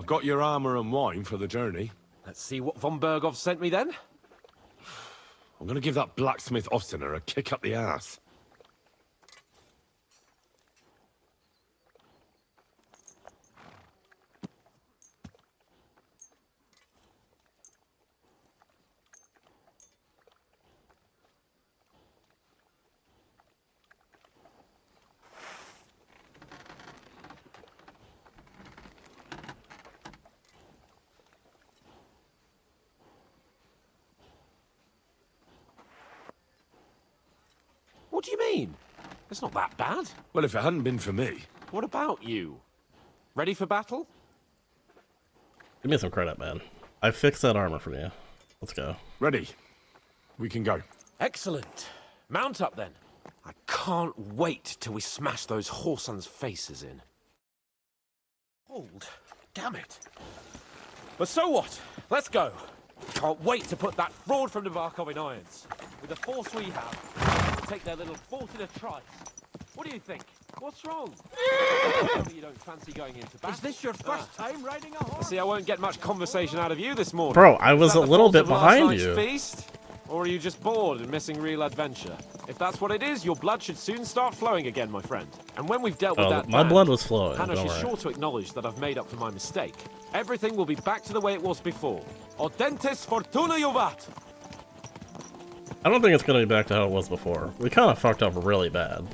got your armor and wine for the journey. Let's see what von Berghoff sent me then. I'm gonna give that blacksmith Ostiner a kick up the ass. What do you mean? It's not that bad. Well, if it hadn't been for me... What about you? Ready for battle? Give me some credit, man. I fixed that armor for you. Let's go. Ready. We can go. Excellent. Mount up then. I can't wait till we smash those whoresons' faces in. Hold. Damn it. But so what? Let's go. Can't wait to put that fraud from Navarkov in irons. With the force we have, we'll take their little fort in a trice. What do you think? What's wrong? You don't fancy going into battle? Is this your first time riding a horse? See, I won't get much conversation out of you this morning. Bro, I was a little bit Is that the fault of last behind night's you. Feast? Or are you just bored and missing real adventure? If that's what it is, your blood should soon start flowing again, my friend. And when we've dealt with that my band, blood was flowing. Hanush Don't is worry. sure to acknowledge that I've made up for my mistake. Everything will be back to the way it was before. Audentes fortuna juvat! I don't think it's gonna be back to how it was before. We kind of fucked up really bad.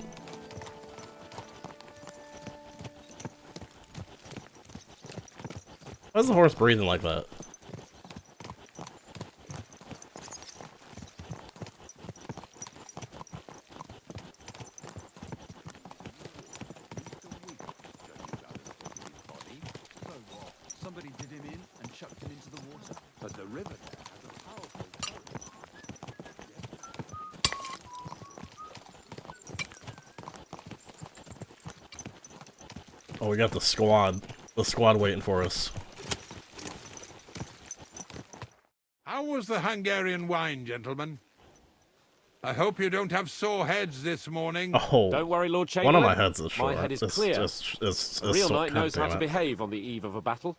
Why is the horse breathing like that? Somebody did him in and chucked him into the water. But the river there has a powerful... Oh, we got the squad. The squad waiting for us. How was the Hungarian wine, gentlemen? I hope you don't have sore heads this morning. Oh, Don't worry, Lord one Chamberlain. of my heads is short. My head is It's clear. It's A real so knight knows how to goddamn it. behave on the eve of a battle.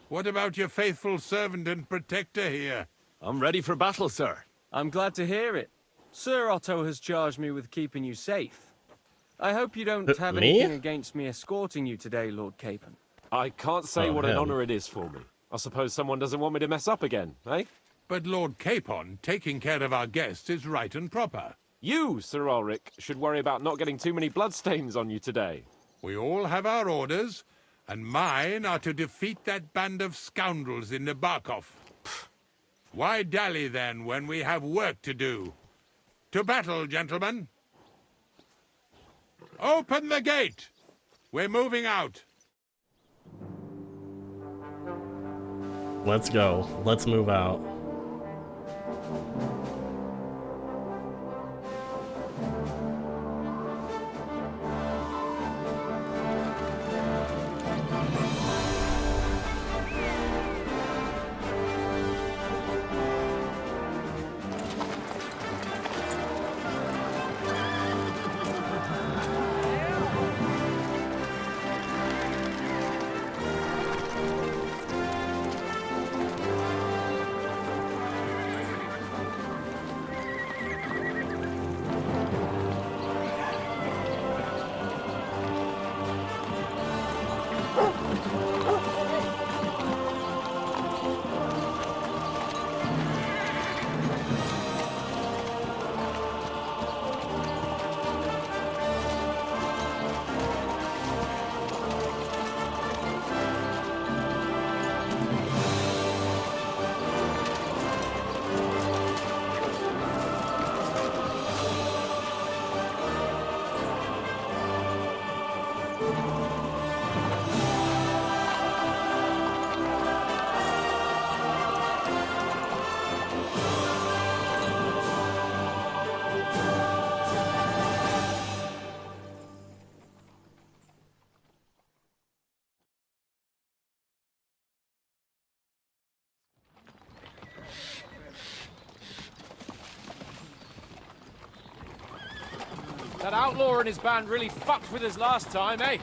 What about your faithful servant and protector here? I'm ready for battle, sir. I'm glad to hear it. Sir Otto has charged me with keeping you safe. I hope you don't have me? anything against me escorting you today, Lord Capon. I can't say Oh, what an him. honor it is for me. I suppose someone doesn't want me to mess up again, eh? But Lord Capon, taking care of our guests is right and proper. You, Sir Ulrich, should worry about not getting too many bloodstains on you today. We all have our orders, and mine are to defeat that band of scoundrels in Nabarkov. Why dally then when we have work to do? To battle, gentlemen! Open the gate! We're moving out. Let's go. Let's move out. That outlaw and his band really fucked with us last time, eh?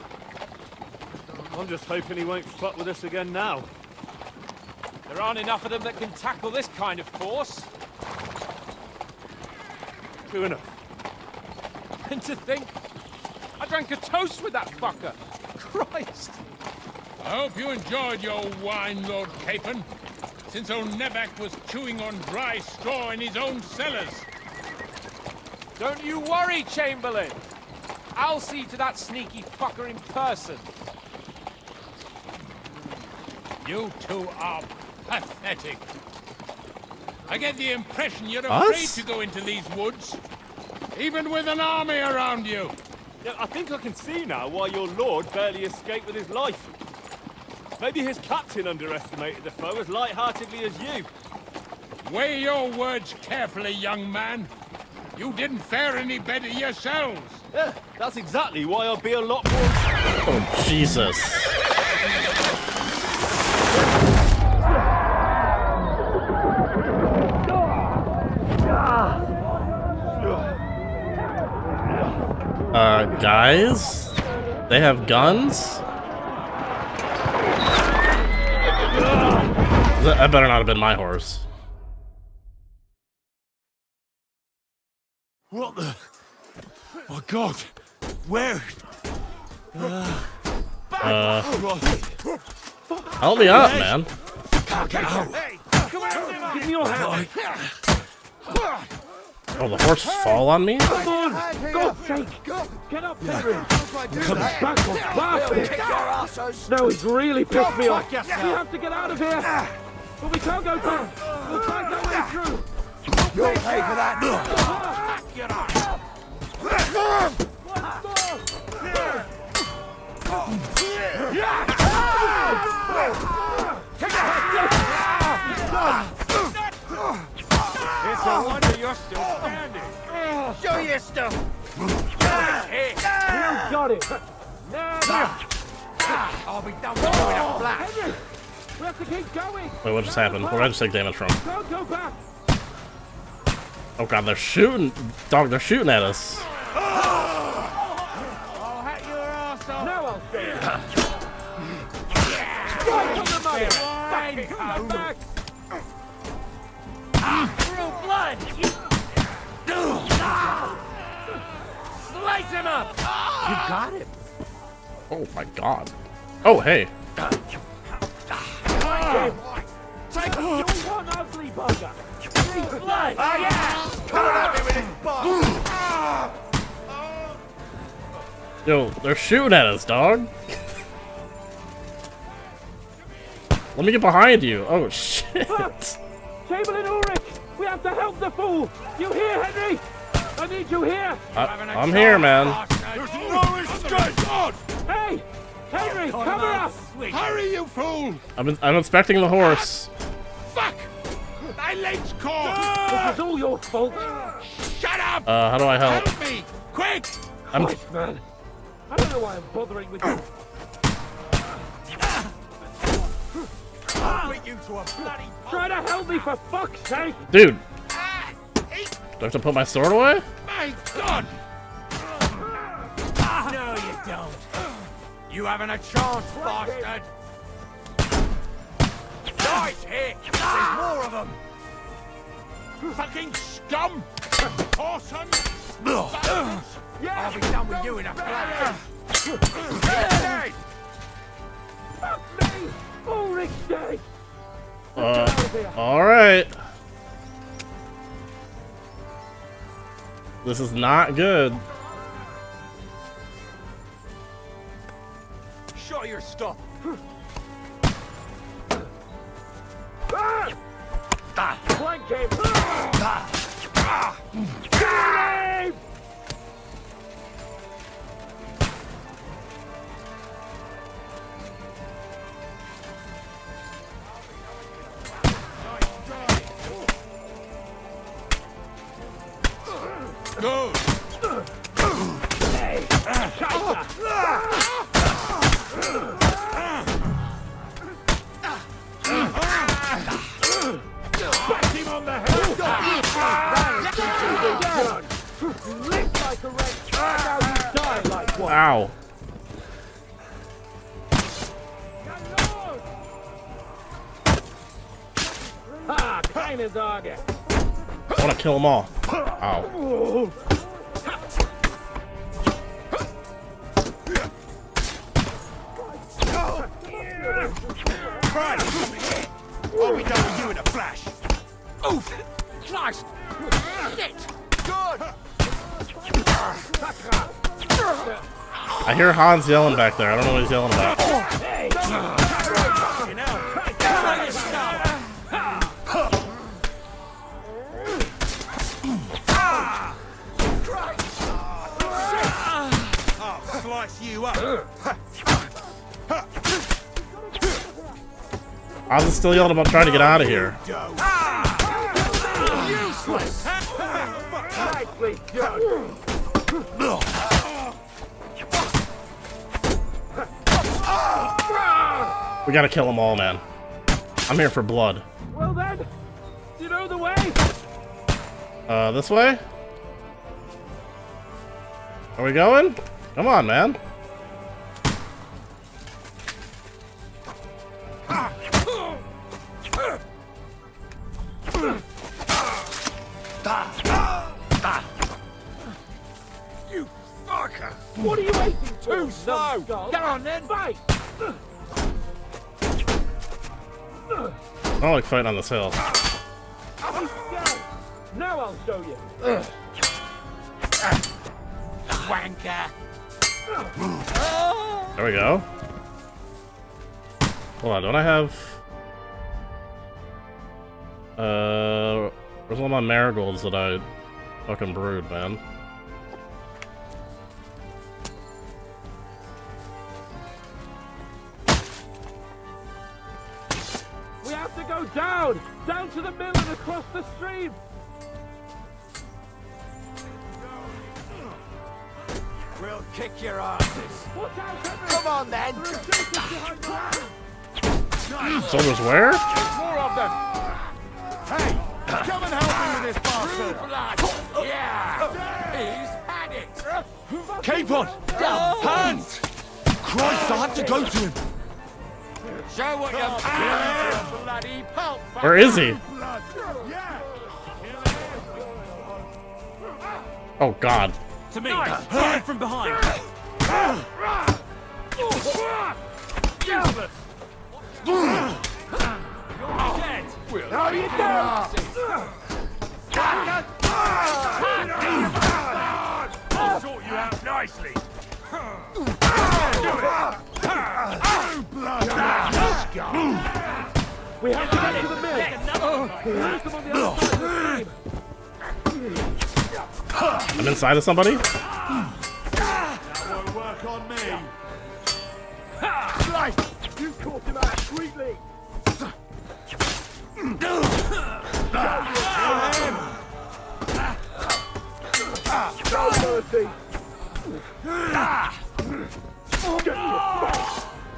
I'm just hoping he won't fuck with us again now. There aren't enough of them that can tackle this kind of force. True enough. And to think, I drank a toast with that fucker. Christ! I hope you enjoyed your wine, Lord Capon, since old Neback was chewing on dry straw in his own cellars. Don't you worry, Chamberlain. I'll see to that sneaky fucker in person. You two are pathetic. I get the impression you're afraid Us? to go into these woods, even with an army around you. Yeah, I think I can see now why your lord barely escaped with his life. Maybe his captain underestimated the foe as light-heartedly as you. Weigh your words carefully, young man. You didn't fare any better yourselves. Yeah, that's exactly why I'll be a lot more... Oh, Jesus. Guys? They have guns? That better not have been my horse. What the? My God! Where? Help me up, man. Can't get out. Give me your hand! Oh, the horse fall on me? Come on! God's sake! Get up, Henry! Back on, bastard! No, he's really pissed me off! We have to get out of here! But we can't go down! We'll find our way through! You'll pay for that. Get up! It's a wonder you're still standing. Show your stuff. You got it! I'll be done with you in a flash. Henry! We have to keep going! Wait, what just happened? Where did I just take damage from? Don't go back! Oh god, they're shooting! Dog, they're shooting at us. I'll hack your ass off. Now I'll show you! Strike on the money! Back it! Back! Real blood. Slice him up. You got him. Oh my god. Oh, hey. Take him. You're one ugly bugger! Real blood. Oh yeah. Come at me with his bomb. Yo, they're shooting at us, dog. Let me get behind you. Oh, shit. Chamberlain Ulrich! We have to help the fool! You here, Henry? I need you here! I'm here, man. There's no escape! Hey! Henry, cover us! Hurry, you fool! I'm inspecting the horse. Fuck! My leg's caught! This is all your fault! Shut up! How do I help? Help me! Quick! Christ, man! I don't know why I'm bothering with you. I'll beat you to a bloody Try to help me for fuck's sake! Dude. Do I have to put my sword away? My God! No, you don't. You haven't a chance, bastard. Nice hit. There's more of them. Fucking scum! Whoreson! I'll be done with you in a flash. Fuck me! Ulrich's dead! Alright. This is not good. Show your stuff. Flank him! Good! Back him on the head! You lived like a wretch, now you die like one! Ow. Keine Sorge. I want to kill them all. Ow. I'll be done with you in a flash. Oof! Christ! Shit! Good! I hear Hans yelling back there. I don't know what he's yelling about. I'll slice you up. Hans is still yelling about trying to get out of here. Useless! Nicely done. We gotta kill them all, man. I'm here for blood. Well then, you know the way. This way? Are we going? Come on, man. You fucker! What are you waiting for? Too slow! Numbskull? Get on then! Fight! I don't like fighting on this hill. He's scared. Now I'll show you. Wanker! There we go. Hold on, don't I have... where's all my marigolds that I fucking brewed, man? We have to go down! Down to the mill and across the stream! We'll kick your asses. Watch out, Henry! Come on then! There are Jacobs behind the house! Soldiers where? More of them! Hey! Come and help me with this bastard! Blood! Yeah! He's had it! Keep on! Hands! Christ, I have to go to him! Show what you're bloody pulp! Where is he? Oh god. To me! Nice. From behind! Useless! You're dead! How you doing? I'll sort you out nicely! We have to get to the mill! There's them on the other side of the stream! I'm inside of somebody? That won't work on me! You caught him out sweetly! No mercy!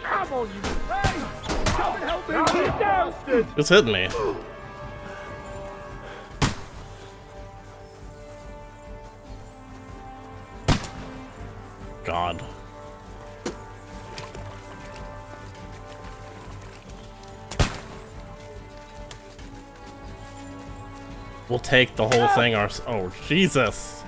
Come on, you! Hey! Come and help me! You bastard! Who's hitting me? God. We'll take the whole thing oh, Jesus.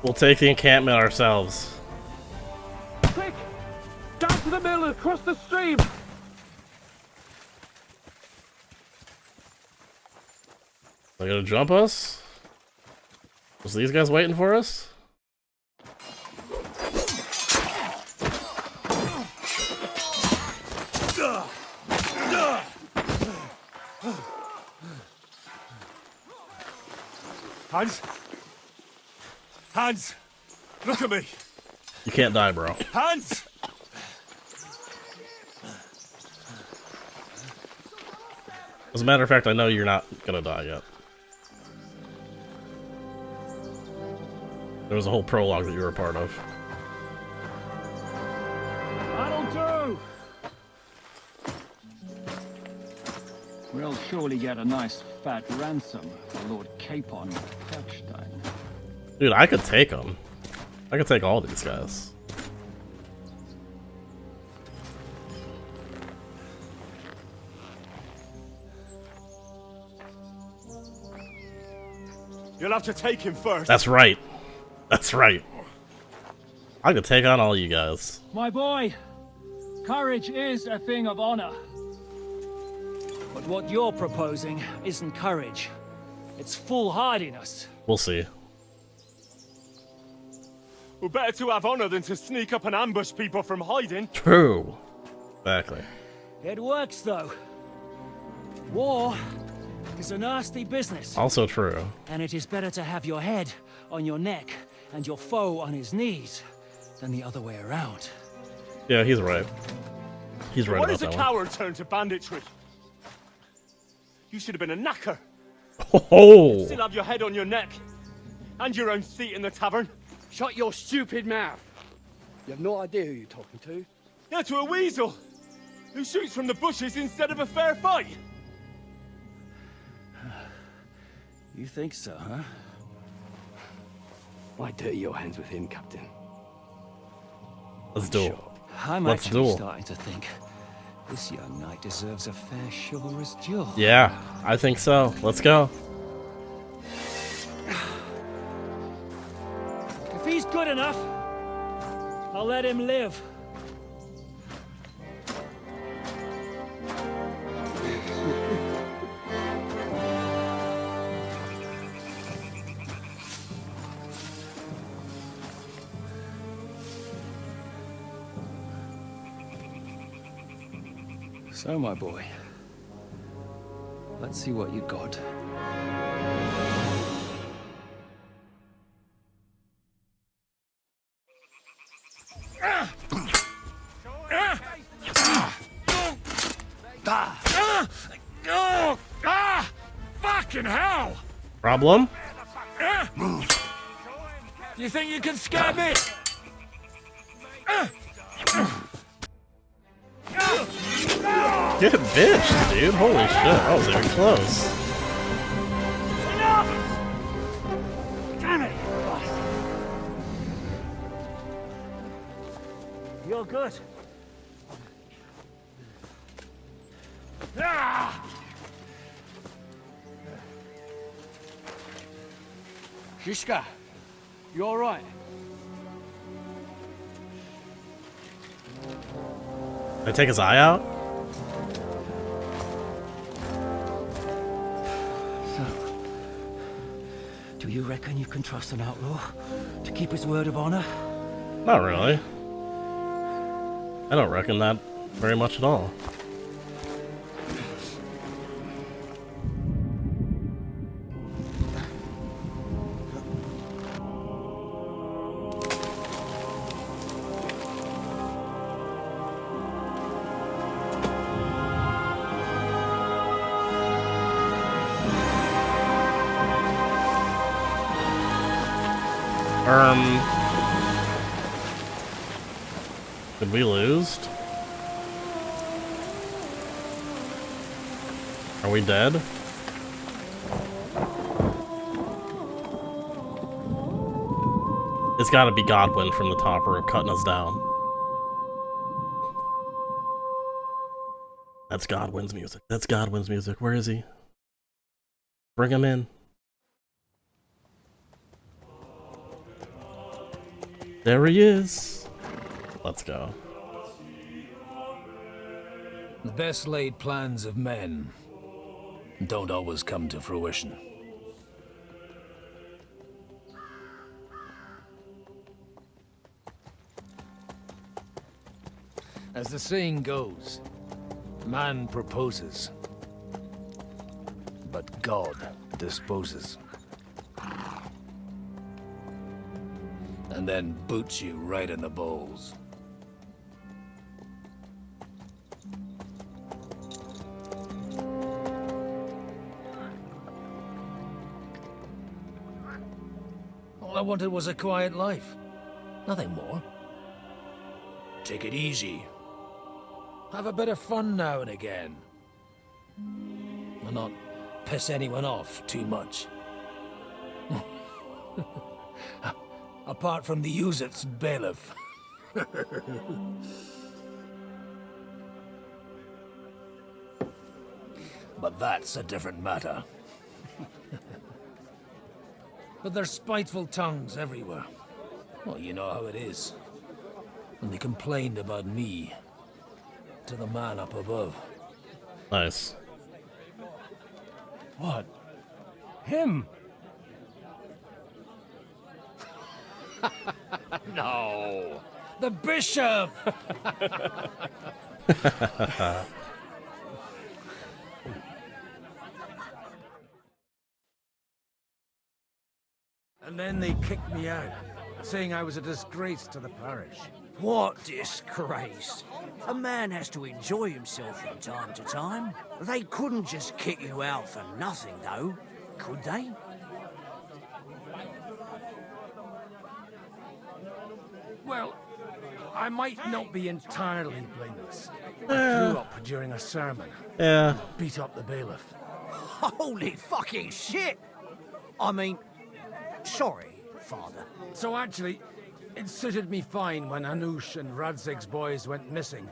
We'll take the encampment ourselves. Quick! Down to the mill and across the stream! They're gonna jump us? Was these guys waiting for us? Hans! Hans! Look at me! You can't die, bro. Hans! As a matter of fact, I know you're not gonna die yet. There was a whole prologue that you were a part of. That'll do! We'll surely get a nice fat ransom for Lord Capon of Kirkstein. Dude, I could take them. I could take all these guys. You'll have to take him first. That's right. That's right. I could take on all you guys. My boy, courage is a thing of honor. But what you're proposing isn't courage. It's foolhardiness. We'll see. Well, better to have honor than to sneak up and ambush people from hiding. True. Exactly. It works, though. War is a nasty business. Also true. And it is better to have your head on your neck and your foe on his knees than the other way around. Yeah, he's right. He's right Why about does a that one. coward turn to banditry? You should have been a knacker. Oh! Still have your head on your neck. And your own seat in the tavern. Shut your stupid mouth. You have no idea who you're talking to. Yeah, to a weasel. Who shoots from the bushes instead of a fair fight. You think so, huh? Why dirty your hands with him, Captain? Let's do it. Sure. I'm Let's actually duel. starting to think this young knight deserves a fair chivalrous duel. Yeah, I think so. Let's go. If he's good enough, I'll let him live. So, my boy, let's see what you got. Fucking hell! Problem? You think you can scare me? Get bitch, dude. Holy shit. That was very close. Damn it! You're good. Shishka, you all right? Did I take his eye out? So, do you reckon you can trust an outlaw to keep his word of honor? Not really. I don't reckon that very much at all. Did we lose? Are we dead? It's gotta be Godwin from the top rope cutting us down. That's Godwin's music. That's Godwin's music. Where is he? Bring him in. There he is. Let's go. The best laid plans of men don't always come to fruition. As the saying goes, man proposes, but God disposes. And then boots you right in the balls. All I wanted was a quiet life. Nothing more. Take it easy. Have a bit of fun now and again. And not piss anyone off too much. Apart from the Uzit's bailiff. But that's a different matter. But there's spiteful tongues everywhere. Well, you know how it is. And they complained about me to the man up above. Nice. What? Him? No! The bishop! And then they kicked me out, saying I was a disgrace to the parish. What disgrace? A man has to enjoy himself from time to time. They couldn't just kick you out for nothing, though, could they? Well, I might not be entirely blameless. I threw up during a sermon. Yeah. Beat up the bailiff. Holy fucking shit! I mean, sorry, Father. So actually, it suited me fine when Anush and Radzig's boys went missing,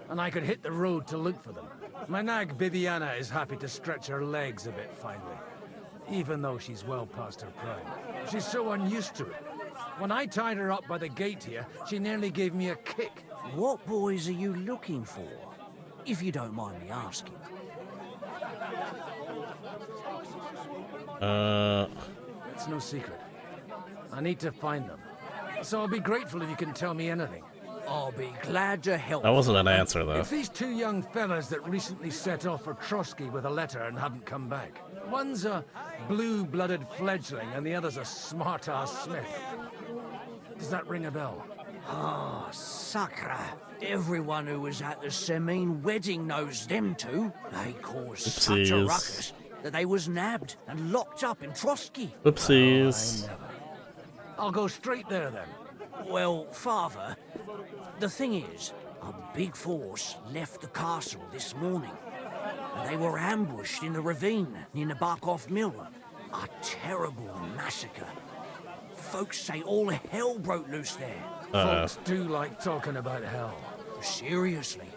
and I could hit the road to look for them. My nag Bibiana is happy to stretch her legs a bit finally, even though she's well past her prime. She's so unused to it. When I tied her up by the gate here, she nearly gave me a kick. What boys are you looking for, if you don't mind me asking? It's no secret. I need to find them. So I'll be grateful if you can tell me anything. I'll be glad to help. That wasn't an answer, though. It's these two young fellas that recently set off for Trotsky with a letter and haven't come back. One's a blue-blooded fledgling and the other's a smart-ass smith. Does that ring a bell? Ah, Sakra. Everyone who was at the Semine wedding knows them two. They caused such a ruckus that they was nabbed and locked up in Trotsky. Oopsies. I'll go straight there, then. Well, Father, the thing is, a big force left the castle this morning. And they were ambushed in the ravine near the Barkov Mill. A terrible massacre. Folks say all hell broke loose there. Folks do like talking about hell. Seriously.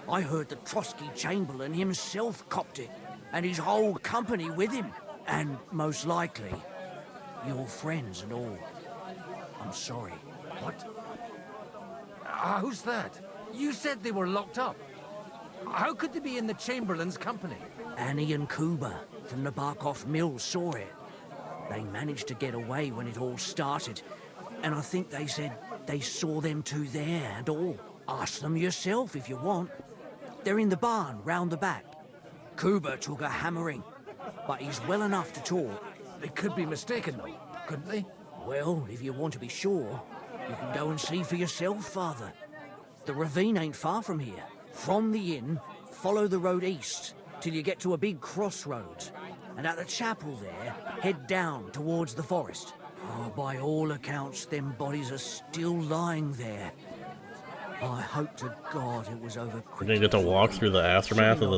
I heard the Trotsky Chamberlain himself copped it, and his whole company with him. And most likely, your friends and all. I'm sorry. What? Who's that? You said they were locked up. How could they be in the Chamberlain's company? Annie and Kuba from the Barkov Mill saw it. They managed to get away when it all started, and I think they said they saw them two there and all. Ask them yourself if you want. They're in the barn round the back. Kuba took a hammering, but he's well enough to talk. They could be mistaken, though, couldn't they? Well, if you want to be sure, you can go and see for yourself, Father. The ravine ain't far from here. From the inn, follow the road east till you get to a big crossroads. And at the chapel there, head down towards the forest. Oh, by all accounts, them bodies are still lying there. I hope to God it was over quick. We're gonna get to walk through the aftermath of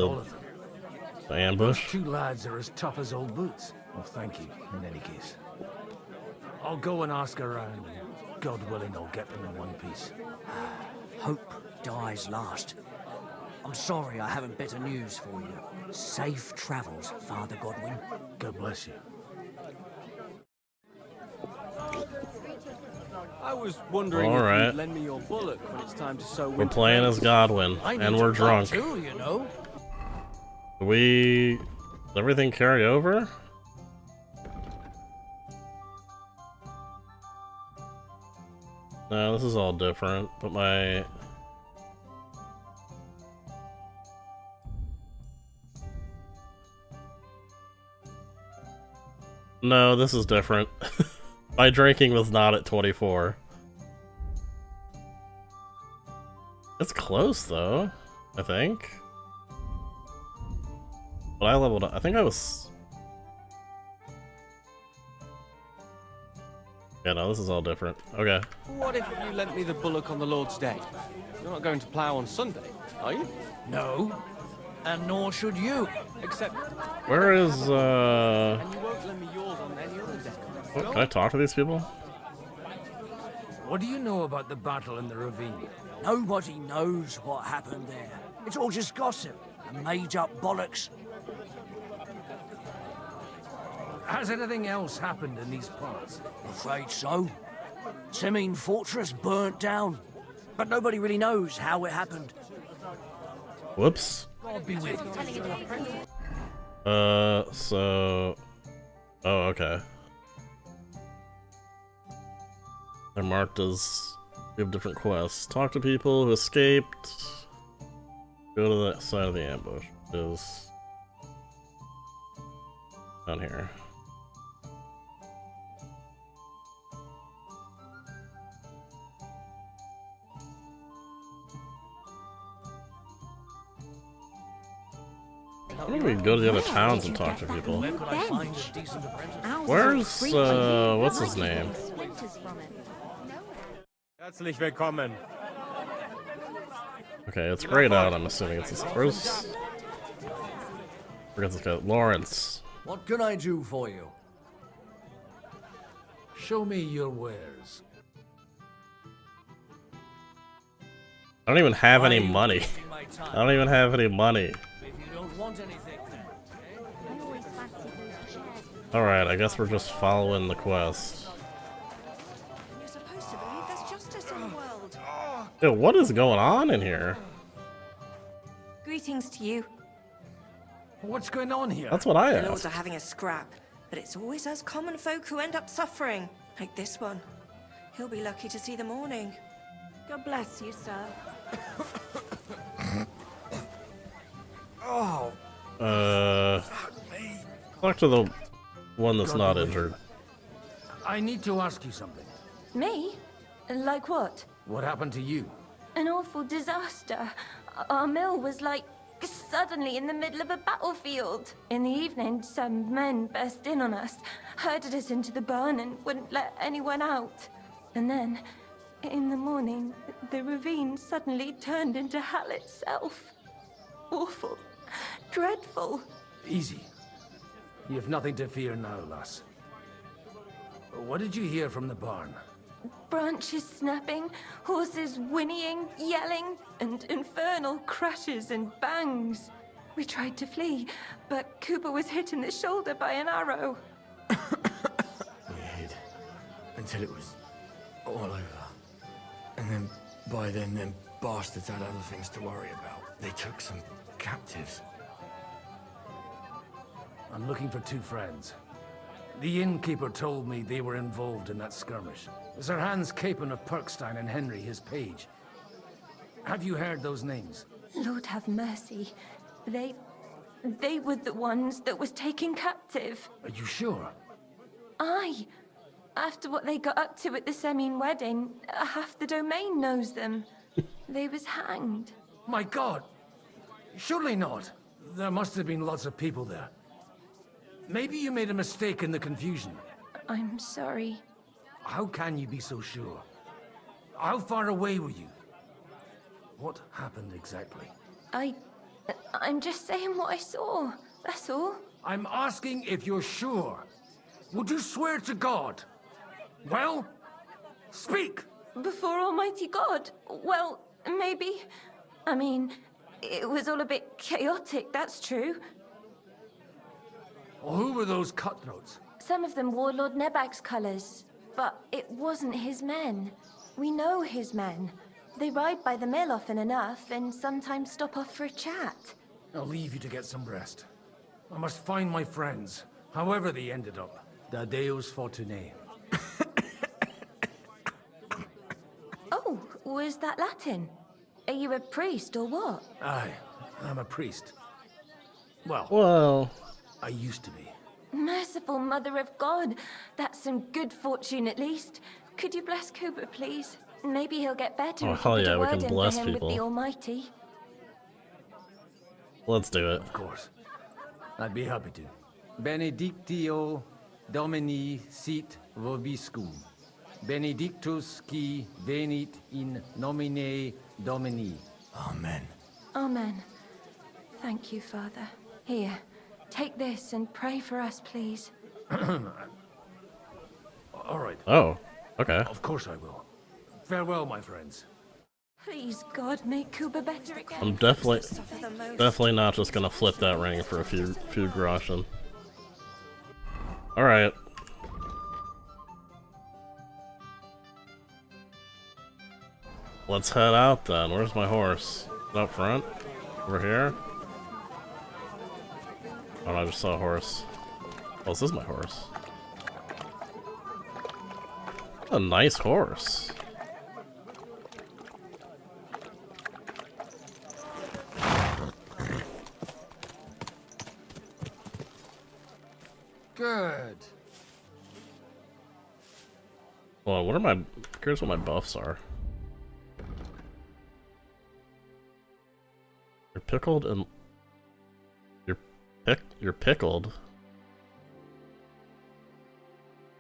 the ambush. Two lads are as tough as old boots. Well, thank you, in any case. I'll go and ask around, and God willing, I'll get them in one piece. Hope dies last. I'm sorry I haven't better news for you. Safe travels, Father Godwin. God bless you. I was wondering All if right. you'd lend me your bullock when it's time to sow We're winter playing as oats. Godwin, and we're drunk. Too, you know. Does everything carry over? No, this is all different, but my... No, this is different. My drinking was not at 24. It's close, though, I think. But I leveled up. I think I was... Yeah, no, this is all different. Okay. What if you lent me the bullock on the Lord's Day? You're not going to plough on Sunday, are you? No. And nor should you. Except... Where is, And you won't lend me yours on any other day. What, can I talk to these people? What do you know about the battle in the ravine? Nobody knows what happened there. It's all just gossip and made up bollocks. Has anything else happened in these parts? Afraid so. Semine Fortress burnt down, but nobody really knows how it happened. Whoops. God be with you. So... Oh, okay. They're marked as... We have different quests. Talk to people who escaped. Go to the side of the ambush. Is... down here. I don't even go to the other towns and talk to people. Where's, what's his name? Herzlich willkommen. Okay, it's grayed out, I'm assuming it's this. Where's... Forget this guy. Lawrence. What can I do for you? Show me your wares. I don't even have any money. I don't even have any money. Alright, I guess we're just following the quest. You're supposed to believe there's justice in the world. Yo, what is going on in here? Greetings to you. What's going on here? That's what I The asked. lords are having a scrap, but it's always us common folk who end up suffering, like this one. He'll be lucky to see the morning. God bless you, sir. Oh. Talk to the one that's not injured. I need to ask you something. Me? Like what? What happened to you? An awful disaster. Our mill was like suddenly in the middle of a battlefield. In the evening, some men burst in on us, herded us into the barn and wouldn't let anyone out. And then, in the morning, the ravine suddenly turned into hell itself. Awful. Dreadful. Easy. You have nothing to fear now, lass. What did you hear from the barn? Branches snapping, horses whinnying, yelling, and infernal crashes and bangs. We tried to flee, but Cooper was hit in the shoulder by an arrow. We hid until it was all over. And then, by then, them bastards had other things to worry about. They took some captives. I'm looking for two friends. The innkeeper told me they were involved in that skirmish. Sir Hans Capon of Perkstein and Henry, his page. Have you heard those names? Lord have mercy. They were the ones that was taken captive. Are you sure? Aye. After what they got up to at the Semine wedding, half the domain knows them. They was hanged. My God! Surely not. There must have been lots of people there. Maybe you made a mistake in the confusion. I'm sorry. How can you be so sure? How far away were you? What happened exactly? I'm just saying what I saw. That's all. I'm asking if you're sure. Would you swear to God? Well, speak! Before Almighty God? Well, maybe. I mean, it was all a bit chaotic, that's true. Well, who were those cutthroats? Some of them wore Lord Nebag's colours, but it wasn't his men. We know his men. They ride by the mill often enough, and sometimes stop off for a chat. I'll leave you to get some rest. I must find my friends, however they ended up. Da Deus Fortunae. Oh, was that Latin? Are you a priest or what? Aye, I'm a priest. Well, I used to be. Merciful Mother of God. That's some good fortune at least. Could you bless Cooper, please? Maybe he'll get better Oh, if hell you put yeah, a we word can in for bless him people. with the Almighty. let's do it. Of course. I'd be happy to. Benedictio Domini sit vobiscum. Benedictus qui venit in nomine Domini. Amen. Amen. Thank you, Father. Here, take this and pray for us, please. All right. Oh, okay. Of course I will. Farewell, my friends. Please, God, make Kuba better again. I'm definitely not just gonna flip that ring for a few groschen. Alright. Let's head out then. Where's my horse? Is it up front? Over here? Oh, no, I just saw a horse. Oh, this is my horse. A nice horse. Good. Well, what are my... Curious what my buffs are. You're pickled and... You're pickled.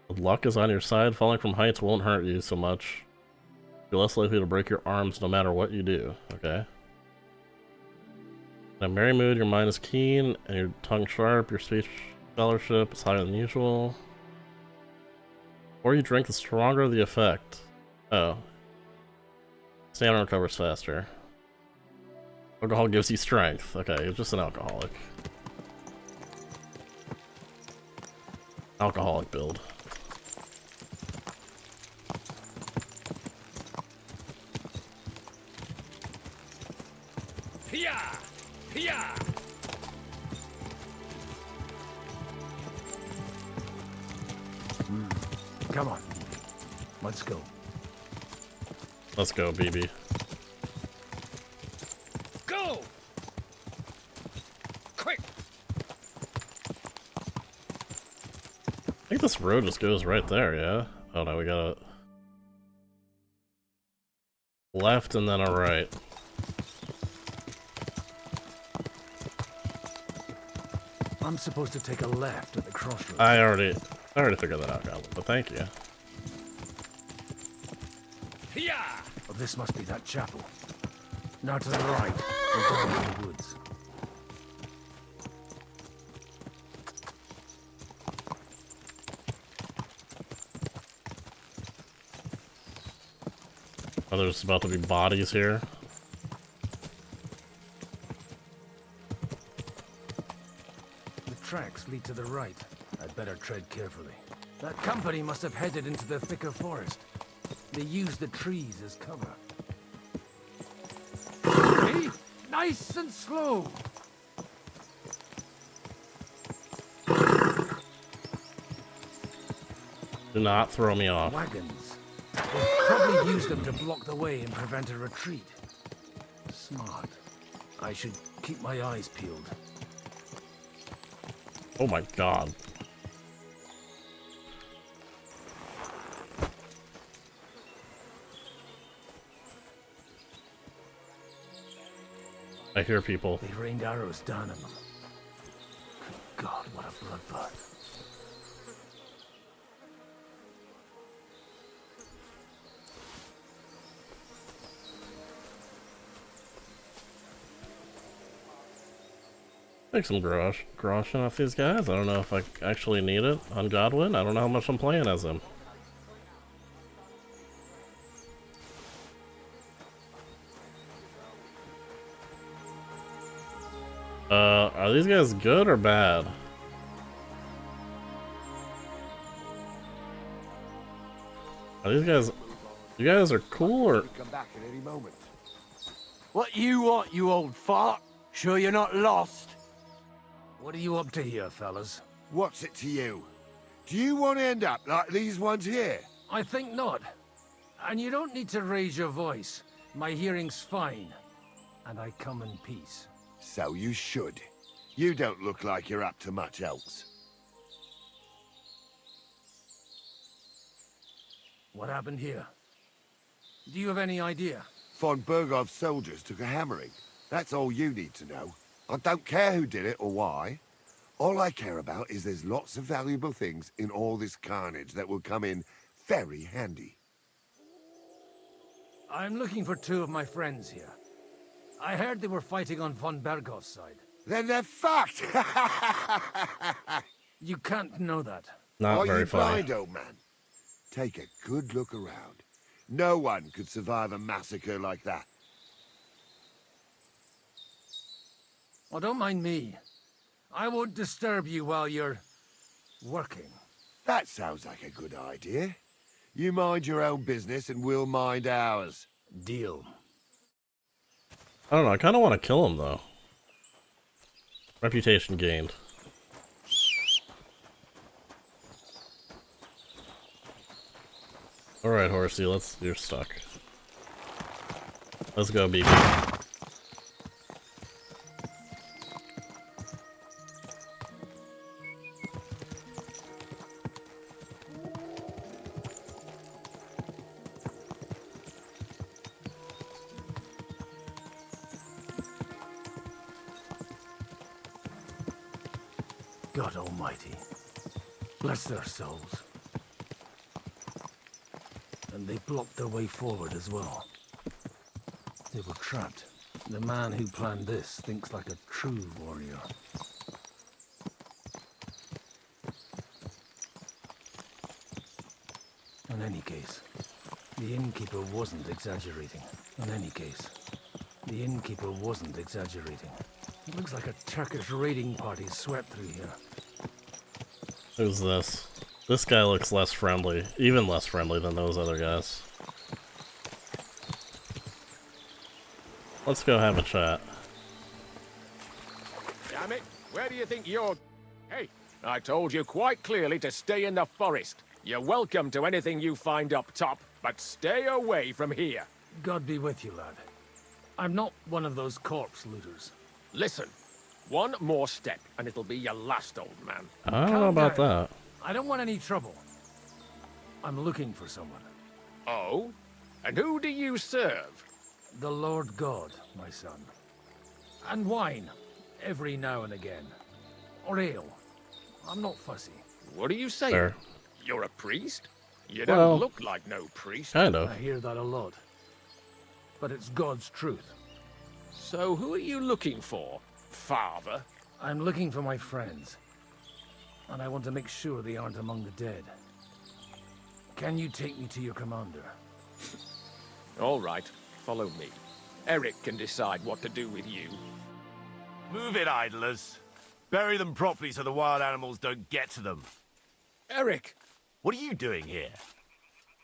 Luck is on your side. Falling from heights won't hurt you so much. You're less likely to break your arms no matter what you do. Okay. In a merry mood, your mind is keen, and your tongue sharp. Your speech scholarship is higher than usual. The more you drink, the stronger the effect. Oh. Stamina recovers faster. Alcohol gives you strength. Okay, you're just an alcoholic. Alcoholic build. Pia! Pia! Come on. Let's go. Let's go, BB. Go! Quick! I think this road just goes right there, yeah? Oh no, we got a left and then a right. I'm supposed to take a left at the crossroads. I already figured that out, Goblin, but thank you. Oh, this must be that chapel. Now to the right, we're going into the woods. Oh, there's about to be bodies here. The tracks lead to the right. I'd better tread carefully. That company must have headed into the thicker forest. They used the trees as cover. Hey, nice and slow. Do not throw me off. Wagons. They probably used them to block the way and prevent a retreat. Smart. I should keep my eyes peeled. Oh my god. I hear people. They rained arrows down on them. Good God, what a bloodbath. Make some groshing off these guys. I don't know if I actually need it on Godwin. I don't know how much I'm playing as him. Are these guys good or bad? Are these guys... You guys are cool or... Come back at any moment. What you want, you old fart? Sure you're not lost? What are you up to here, fellas? What's it to you? Do you want to end up like these ones here? I think not. And you don't need to raise your voice. My hearing's fine. And I come in peace. So you should. You don't look like you're up to much else. What happened here? Do you have any idea? Von Bergov's soldiers took a hammering. That's all you need to know. I don't care who did it or why. All I care about is there's lots of valuable things in all this carnage that will come in very handy. I'm looking for two of my friends here. I heard they were fighting on von Bergov's side. Then they're fucked! You can't know that. Not Are very you funny. blind, old man? Take a good look around. No one could survive a massacre like that. Oh, don't mind me. I won't disturb you while you're... working. That sounds like a good idea. You mind your own business and we'll mind ours. Deal. I don't know, I kind of want to kill him, though. Reputation gained. Alright, Horsey, you're stuck. Let's go, BB. God Almighty, bless their souls. And they blocked their way forward as well. They were trapped. The man who planned this thinks like a true warrior. In any case, the innkeeper wasn't exaggerating. In any case, the innkeeper wasn't exaggerating. It looks like a Turkish raiding party swept through here. Who's this? This guy looks less friendly, even less friendly than those other guys. Let's go have a chat. Damn it, where do you think you're... Hey, I told you quite clearly to stay in the forest. You're welcome to anything you find up top, but stay away from here. God be with you, lad. I'm not one of those corpse looters. Listen, one more step and it'll be your last, old man. I don't know about that. I don't want any trouble. I'm looking for someone. Oh? And who do you serve? The Lord God, my son. And wine, every now and again. Or ale. I'm not fussy. What are you saying? Fair. You're a priest? You Well, don't look like no priest. kind of. I hear that a lot. But it's God's truth. So who are you looking for, Father? I'm looking for my friends. And I want to make sure they aren't among the dead. Can you take me to your commander? All right, follow me. Eric can decide what to do with you. Move it, idlers. Bury them properly so the wild animals don't get to them. Eric! What are you doing here?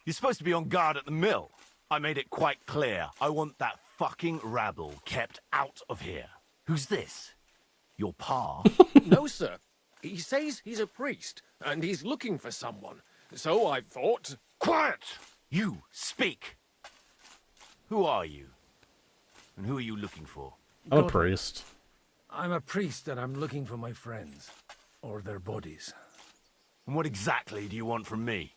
You're supposed to be on guard at the mill. I made it quite clear. I want that fucking rabble kept out of here. Who's this? Your pa? No, sir. He says he's a priest, and he's looking for someone. So I thought... Quiet! You, speak! Who are you? And who are you looking for? I'm a priest. I'm a priest and I'm looking for my friends. Or their bodies. And what exactly do you want from me?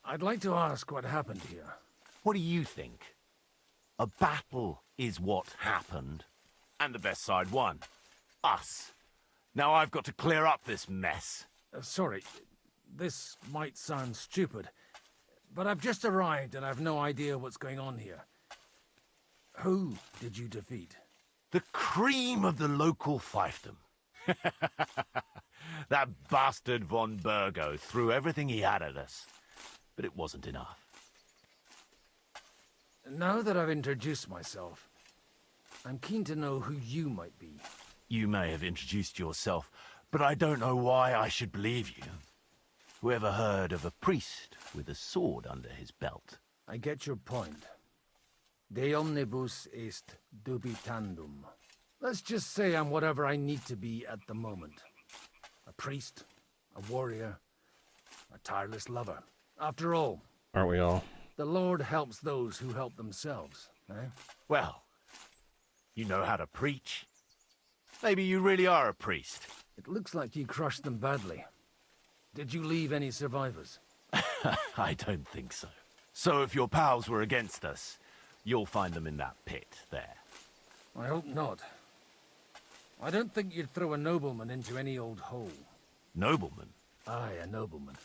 I'd like to ask what happened here. What do you think? A battle is what happened. And the best side won. Us. Now I've got to clear up this mess. Sorry, this might sound stupid, but I've just arrived and I've no idea what's going on here. Who did you defeat? The cream of the local fiefdom. That bastard von Burgo threw everything he had at us, but it wasn't enough. Now that I've introduced myself, I'm keen to know who you might be. You may have introduced yourself, but I don't know why I should believe you. Whoever heard of a priest with a sword under his belt? I get your point. De omnibus est dubitandum. Let's just say I'm whatever I need to be at the moment. A priest, a warrior, a tireless lover. After all, Aren't we all? the Lord helps those who help themselves, eh? Well, you know how to preach. Maybe you really are a priest. It looks like you crushed them badly. Did you leave any survivors? I don't think so. So if your pals were against us, you'll find them in that pit there. I hope not. I don't think you'd throw a nobleman into any old hole. Nobleman? Aye, a nobleman.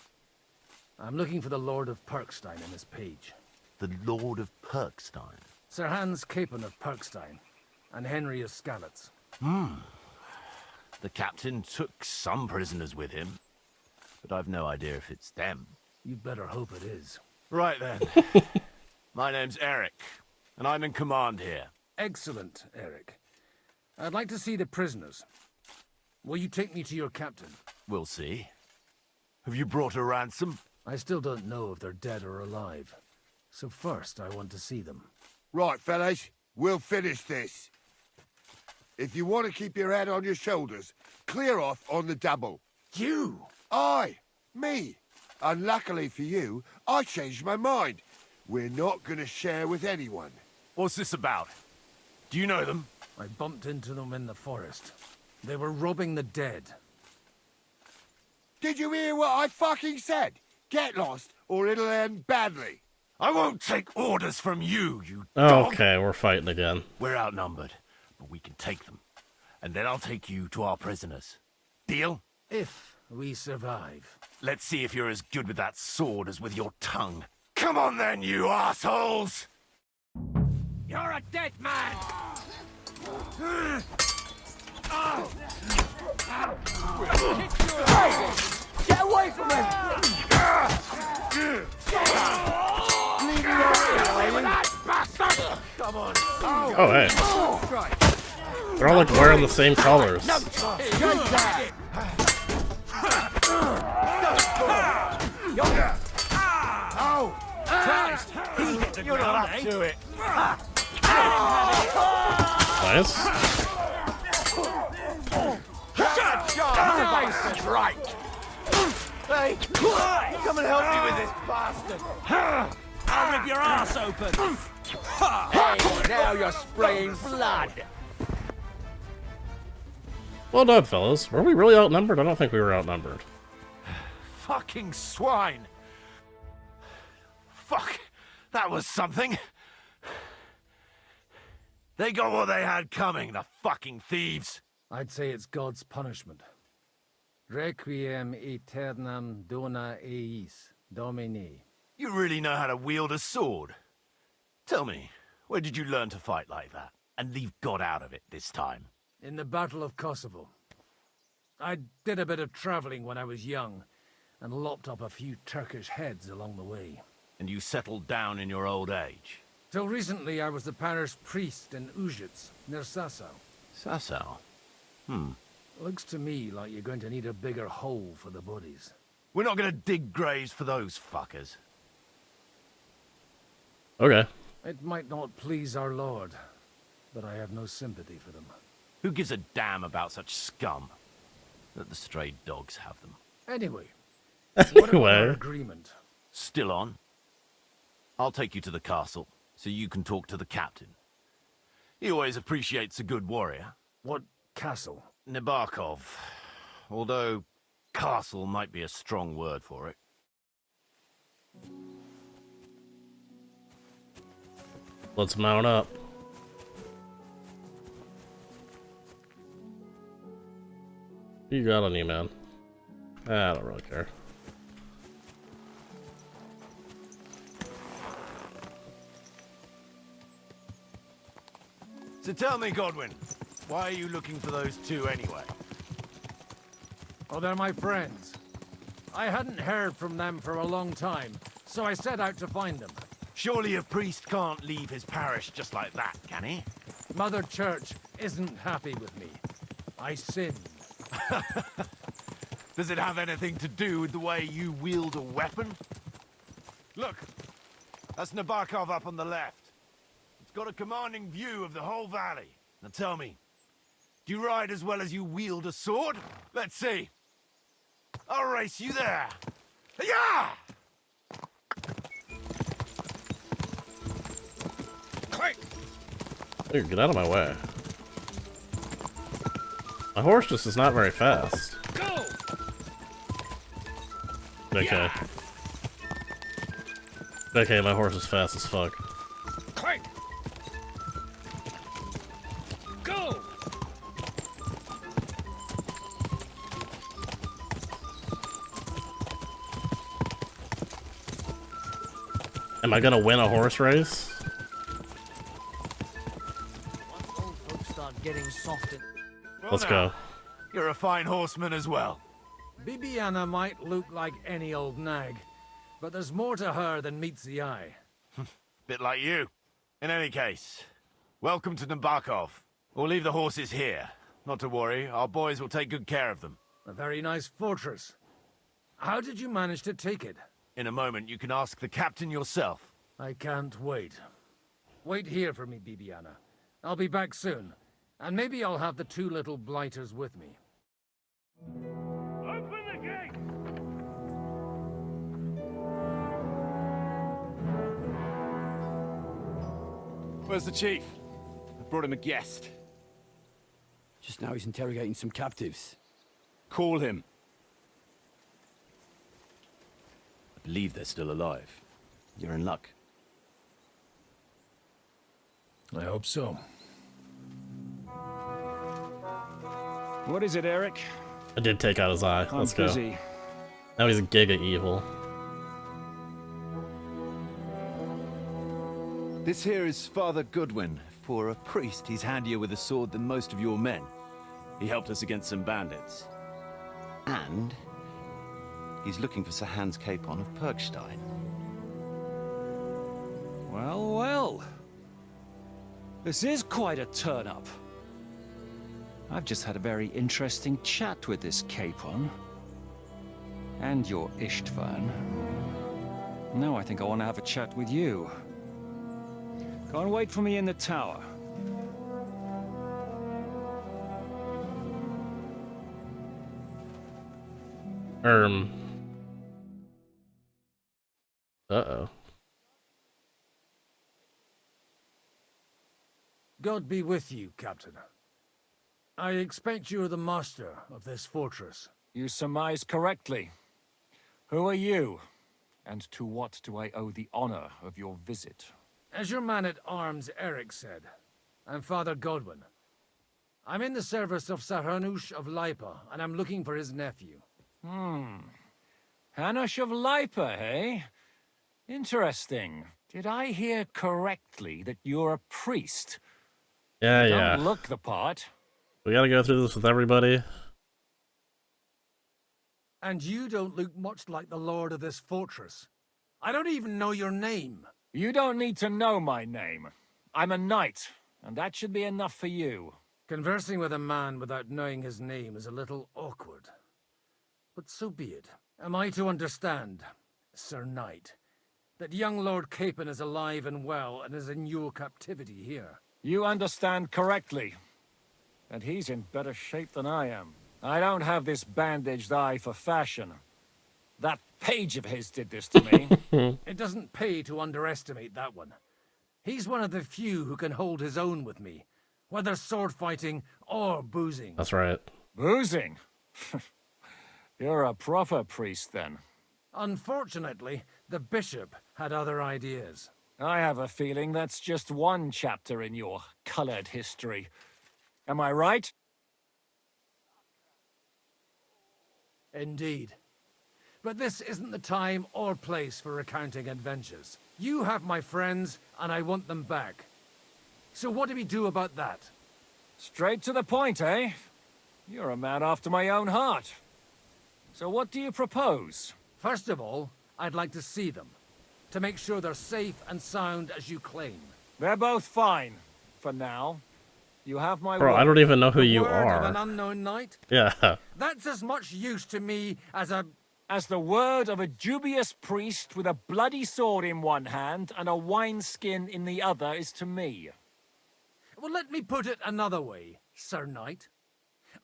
I'm looking for the Lord of Perkstein and his page. The Lord of Perkstein? Sir Hans Capon of Perkstein, and Henry of Skalitz. The captain took some prisoners with him, but I've no idea if it's them. You'd better hope it is. Right then. My name's Eric, and I'm in command here. Excellent, Eric. I'd like to see the prisoners. Will you take me to your captain? We'll see. Have you brought a ransom? I still don't know if they're dead or alive. So first, I want to see them. Right, fellas, we'll finish this. If you want to keep your head on your shoulders, clear off on the double. You? Me. Unluckily for you, I changed my mind. We're not going to share with anyone. What's this about? Do you know them? I bumped into them in the forest. They were robbing the dead. Did you hear what I fucking said? Get lost, or it'll end badly. I won't take orders from you, you dog. Okay, we're fighting again. We're outnumbered, but we can take them. And then I'll take you to our prisoners. Deal? If we survive. Let's see if you're as good with that sword as with your tongue. Come on then, you assholes! You're a dead man! Get away from him! Leave me alone, Come on! Oh, hey. They're all like wearing the same colors. You're not up to it. Nice. Strike! Hey, come and help me with this bastard. I'll rip your ass open! Hey, now you're spraying blood! Well done, fellas. Were we really outnumbered? I don't think we were outnumbered. Fucking swine! Fuck! That was something! They got what they had coming, the fucking thieves! I'd say it's God's punishment. Requiem aeternam dona eis, Domini. You really know how to wield a sword? Tell me, where did you learn to fight like that? And leave God out of it this time? In the Battle of Kosovo. I did a bit of traveling when I was young, and lopped up a few Turkish heads along the way. And you settled down in your old age? Till recently I was the parish priest in Ujits, near Sasau. Sasau? Looks to me like you're going to need a bigger hole for the bodies. We're not gonna dig graves for those fuckers. Okay. It might not please our Lord, but I have no sympathy for them. Who gives a damn about such scum? Let the stray dogs have them. Anyway, what about our Anyway. agreement? Still on? I'll take you to the castle, so you can talk to the captain. He always appreciates a good warrior. What castle? Nabokov. Although, castle might be a strong word for it. Let's mount up. What you got on you, man? I don't really care. So tell me, Godwin, why are you looking for those two anyway? Oh, they're my friends. I hadn't heard from them for a long time, so I set out to find them. Surely a priest can't leave his parish just like that, can he? Mother Church isn't happy with me. I sinned. Does it have anything to do with the way you wield a weapon? Look, that's Nabokov up on the left. It's got a commanding view of the whole valley. Now tell me, do you ride as well as you wield a sword? Let's see. I'll race you there. Yeah! Dude, get out of my way. My horse just is not very fast. Go! Okay. Yeah. Okay, my horse is fast as fuck. Clank! Go! Am I gonna win a horse race? Once old folks start getting soft and... Well, Let's now, go. You're a fine horseman as well. Bibiana might look like any old nag, but there's more to her than meets the eye. Bit like you. In any case, welcome to Nabokov. We'll leave the horses here. Not to worry, our boys will take good care of them. A very nice fortress. How did you manage to take it? In a moment, you can ask the captain yourself. I can't wait. Wait here for me, Bibiana. I'll be back soon. And maybe I'll have the two little blighters with me. Open the gate! Where's the chief? I brought him a guest. Just now he's interrogating some captives. Call him. I believe they're still alive. You're in luck. I hope so. What is it, Eric? I did take out his eye. I'm Let's go. busy. Now he's giga evil. This here is Father Goodwin. For a priest, he's handier with a sword than most of your men. He helped us against some bandits. And he's looking for Sir Hans Capon of Perkstein. Well, well. This is quite a turn-up. I've just had a very interesting chat with this Capon. And your Istvan. Now I think I want to have a chat with you. Go and wait for me in the tower. Uh-oh. God be with you, Captain. I expect you're the master of this fortress. You surmise correctly. Who are you? And to what do I owe the honor of your visit? As your man-at-arms Eric said, I'm Father Godwin. I'm in the service of Sir Hanush of Lipa, and I'm looking for his nephew. Hanush of Lipa, eh? Interesting. Did I hear correctly that you're a priest? Yeah, You yeah. don't look the part. We gotta go through this with everybody. And you don't look much like the lord of this fortress. I don't even know your name. You don't need to know my name. I'm a knight, and that should be enough for you. Conversing with a man without knowing his name is a little awkward. But so be it. Am I to understand, Sir Knight, that young Lord Capon is alive and well and is in your captivity here? You understand correctly. And he's in better shape than I am. I don't have this bandaged eye for fashion. That page of his did this to me. It doesn't pay to underestimate that one. He's one of the few who can hold his own with me, whether sword fighting or boozing. That's right. Boozing? You're a proper priest, then. Unfortunately, the bishop had other ideas. I have a feeling that's just one chapter in your colored history. Am I right? Indeed. But this isn't the time or place for recounting adventures. You have my friends, and I want them back. So what do we do about that? Straight to the point, eh? You're a man after my own heart. So what do you propose? First of all, I'd like to see them, to make sure they're safe and sound as you claim. They're both fine, for now. You have my Bro, word. I don't even know who you Word of an are. unknown knight? Yeah. That's as much use to me as a... As the word of a dubious priest with a bloody sword in one hand and a wineskin in the other is to me. Well, let me put it another way, Sir Knight.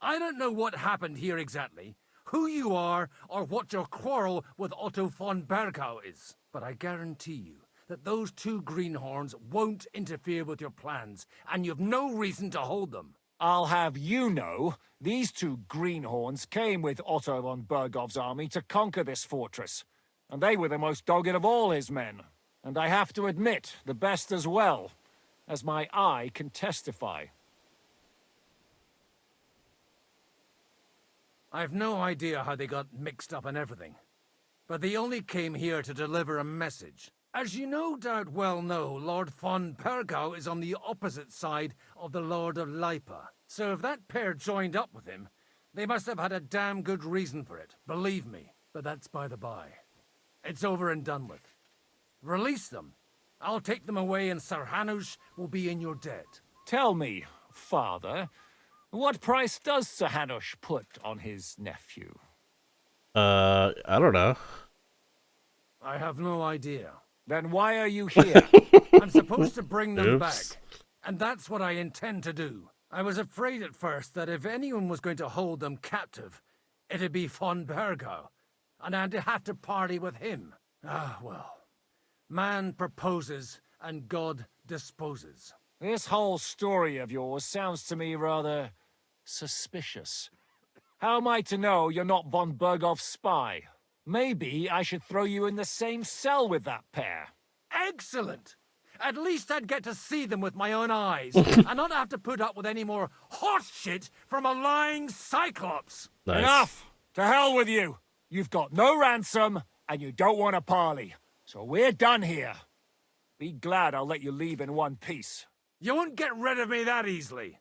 I don't know what happened here exactly, who you are, or what your quarrel with Otto von Bergau is. But I guarantee you that those two greenhorns won't interfere with your plans, and you've no reason to hold them. I'll have you know, these two greenhorns came with Otto von Bergov's army to conquer this fortress, and they were the most dogged of all his men. And I have to admit, the best as well, as my eye can testify. I've no idea how they got mixed up in everything, but they only came here to deliver a message. As you no doubt well know, Lord von Bergau is on the opposite side of the Lord of Lipa. So if that pair joined up with him, they must have had a damn good reason for it, believe me. But that's by the by. It's over and done with. Release them. I'll take them away and Sir Hanush will be in your debt. Tell me, Father, What price does Sir Hanush put on his nephew? I don't know. I have no idea. Then why are you here? I'm supposed to bring them Oops. back. And that's what I intend to do. I was afraid at first that if anyone was going to hold them captive, it'd be von Bergo. And I'd have to party with him. Ah, well. Man proposes and God disposes. This whole story of yours sounds to me rather suspicious. How am I to know you're not von Bergov's spy? Maybe I should throw you in the same cell with that pair. Excellent! At least I'd get to see them with my own eyes, and not have to put up with any more horse shit from a lying cyclops. Nice. Enough! To hell with you! You've got no ransom, and you don't want a parley. So we're done here. Be glad I'll let you leave in one piece. You won't get rid of me that easily.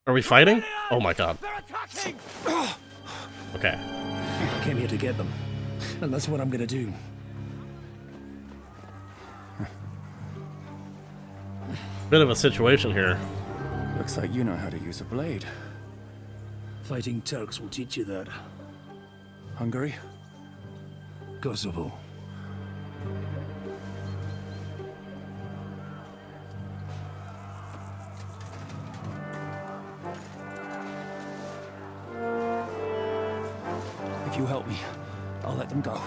Are we fighting? Oh my god. They're attacking! Okay. I came here to get them, and that's what I'm gonna do. Bit of a situation here. Looks like you know how to use a blade. Fighting Turks will teach you that. Hungary? Kosovo. If you help me, I'll let them go.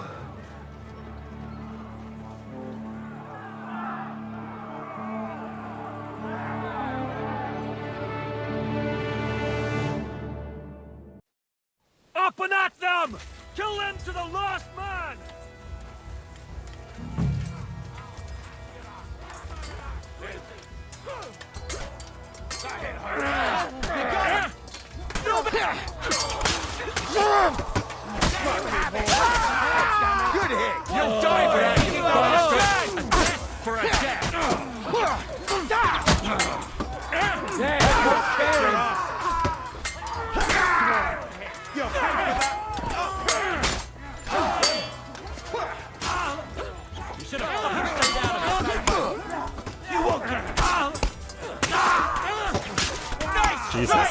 Up and at them! Kill them to the last man! Good hit! You'll die for that, you bastard! And death for a death! You should have fucking stayed out of it. You won't get it. Jesus.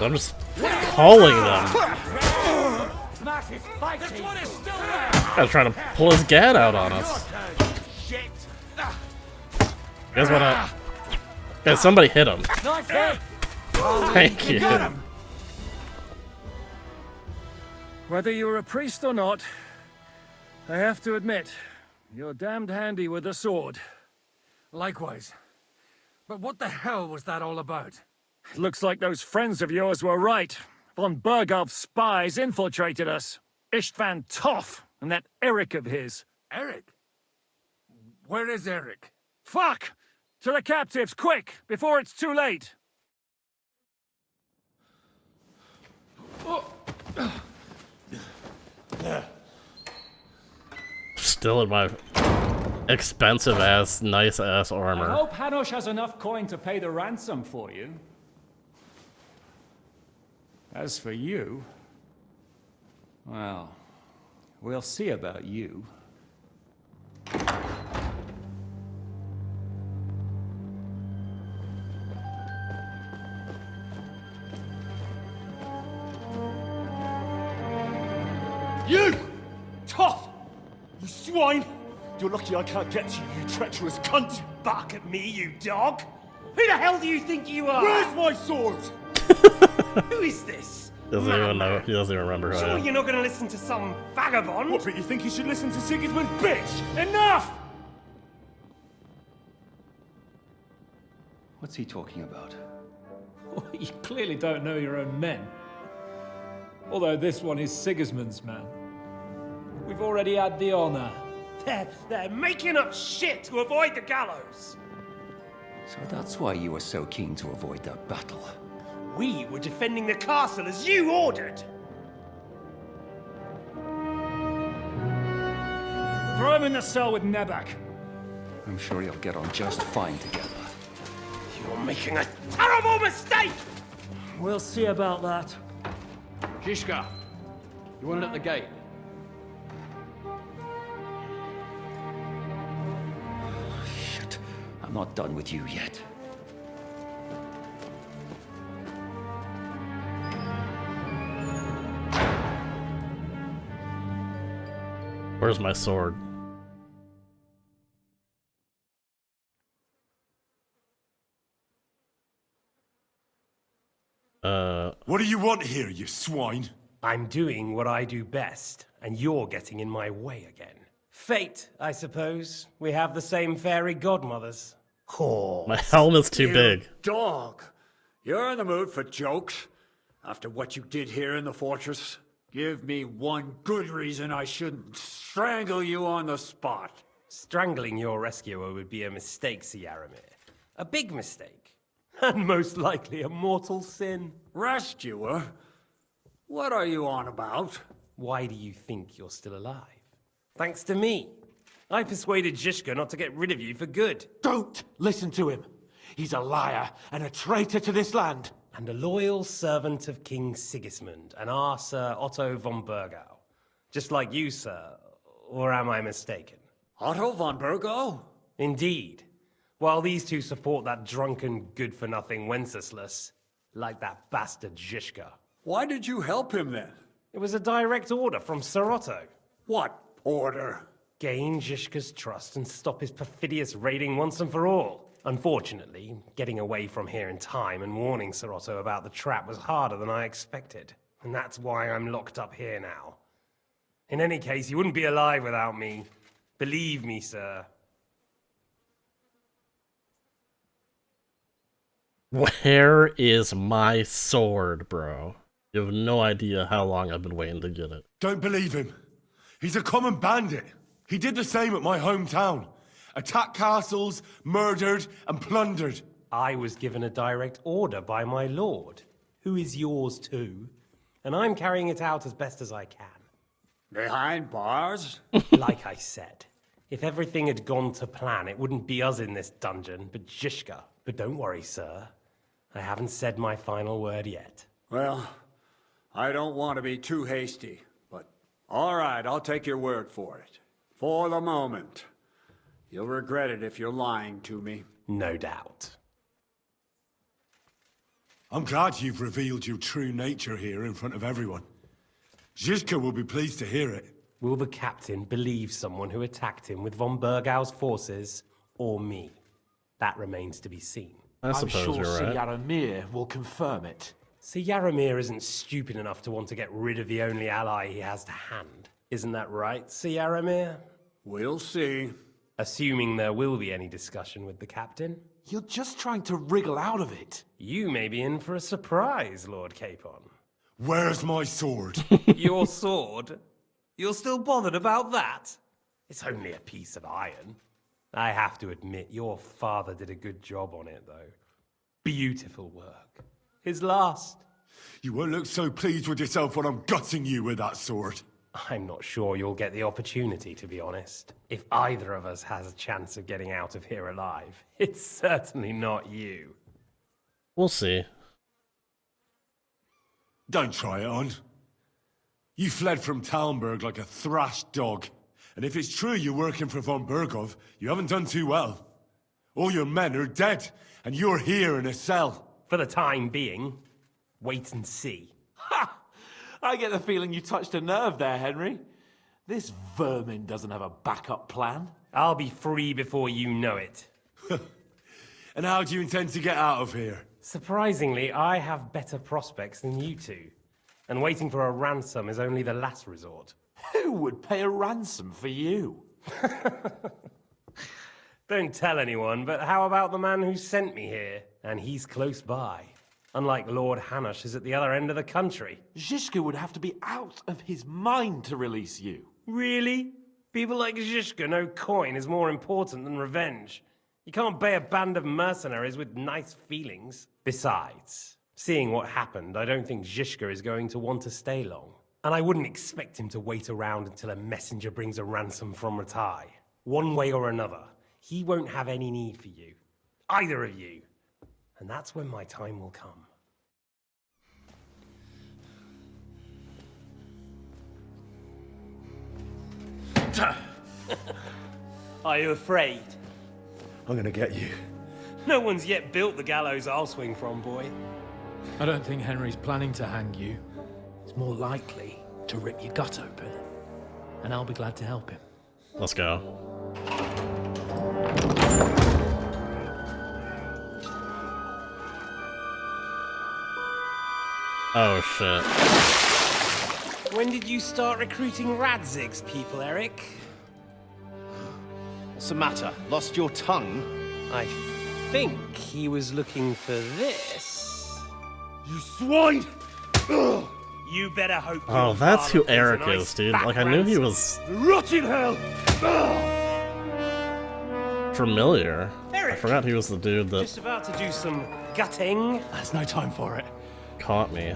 I'm just calling them. Guy's trying to pull his gat out on us. You guys wanna... Guys, somebody hit him. Thank you. Whether you're a priest or not, I have to admit, you're damned handy with a sword. Likewise. But what the hell was that all about? It looks like those friends of yours were right. Von Bergov's spies infiltrated us. Istvan Toff and that Eric of his. Eric? Where is Eric? Fuck! To the captives, quick, before it's too late! Still in my expensive ass, nice ass armor. I hope Hanush has enough coin to pay the ransom for you. As for you, well, we'll see about you. You! Tough! You swine! You're lucky I can't get to you, you treacherous cunt! Bark at me, you dog! Who the hell do you think you are? Where's my sword? Who is this? Doesn't even know. He doesn't even remember who I Sure am. you're not going to listen to some vagabond? What, but you think you should listen to Sigismund's bitch? Enough! What's he talking about? You clearly don't know your own men. Although this one is Sigismund's man. We've already had the honor. They're making up shit to avoid the gallows! So that's why you were so keen to avoid that battle. We were defending the castle as you ordered! Throw him in the cell with Nebak. I'm sure you'll get on just fine together. You're making a terrible mistake! We'll see about that. Shishka, you want it at the gate? Not done with you yet. Where's my sword? What do you want here, you swine? I'm doing what I do best, and you're getting in my way again. Fate, I suppose. We have the same fairy godmothers. Oh, My helmet's too big. Dog, you're in the mood for jokes? After what you did here in the fortress? Give me one good reason I shouldn't strangle you on the spot. Strangling your rescuer would be a mistake, Sierramir. A big mistake. And most likely a mortal sin. Rescuer? What are you on about? Why do you think you're still alive? Thanks to me. I persuaded Zhishka not to get rid of you for good. Don't listen to him. He's a liar and a traitor to this land. And a loyal servant of King Sigismund and our Sir Otto von Burgau. Just like you, sir. Or am I mistaken? Otto von Burgau? Indeed. While these two support that drunken, good-for-nothing Wenceslas, like that bastard Zhishka. Why did you help him then? It was a direct order from Sir Otto. What order? Gain Zhishka's trust and stop his perfidious raiding once and for all. Unfortunately, getting away from here in time and warning Sir Otto about the trap was harder than I expected. And that's why I'm locked up here now. In any case, you wouldn't be alive without me. Believe me, sir. Where is my sword, bro? You have no idea how long I've been waiting to get it. Don't believe him. He's a common bandit. He did the same at my hometown. Attacked castles, murdered, and plundered. I was given a direct order by my lord, who is yours too, and I'm carrying it out as best as I can. Behind bars? Like I said, if everything had gone to plan, it wouldn't be us in this dungeon, but Zhishka. But don't worry, sir. I haven't said my final word yet. Well, I don't want to be too hasty, but all right, I'll take your word for it. For the moment. You'll regret it if you're lying to me. No doubt. I'm glad you've revealed your true nature here in front of everyone. Zhishka will be pleased to hear it. Will the captain believe someone who attacked him with von Burgau's forces, or me? That remains to be seen. I suppose I'm sure you're right. Sir will confirm it. Sir Yaramir isn't stupid enough to want to get rid of the only ally he has to hand. Isn't that right, Sir Yaramir? We'll see. Assuming there will be any discussion with the captain. You're just trying to wriggle out of it. You may be in for a surprise, Lord Capon. Where's my sword? Your sword? You're still bothered about that? It's only a piece of iron. I have to admit, your father did a good job on it, though. Beautiful work. His last. You won't look so pleased with yourself when I'm gutting you with that sword. I'm not sure you'll get the opportunity, to be honest. If either of us has a chance of getting out of here alive, it's certainly not you. We'll see. Don't try it on. You fled from Talmberg like a thrashed dog. And if it's true you're working for von Burgov, you haven't done too well. All your men are dead, and you're here in a cell. For the time being, wait and see. Ha! I get the feeling you touched a nerve there, Henry. This vermin doesn't have a backup plan. I'll be free before you know it. And how do you intend to get out of here? Surprisingly, I have better prospects than you two. And waiting for a ransom is only the last resort. Who would pay a ransom for you? Don't tell anyone, but how about the man who sent me here? And he's close by. Unlike Lord Hanush is at the other end of the country. Zhishka would have to be out of his mind to release you. Really? People like Zhishka know coin is more important than revenge. You can't pay a band of mercenaries with nice feelings. Besides, seeing what happened, I don't think Zhishka is going to want to stay long. And I wouldn't expect him to wait around until a messenger brings a ransom from Ratai. One way or another, he won't have any need for you. Either of you. And that's when my time will come. Are you afraid? I'm gonna get you. No one's yet built the gallows I'll swing from, boy. I don't think Henry's planning to hang you. It's more likely to rip your gut open. And I'll be glad to help him. Let's go. Oh shit. When did you start recruiting Radzig's people, Eric? What's the matter? Lost your tongue? I think he was looking for this. You swine! Ugh. You better hope. Oh, that's who Eric is, dude. Like, I knew he was Rotting hell! familiar. Eric! I forgot he was the dude that Just about to do some gutting. There's no time for it. caught me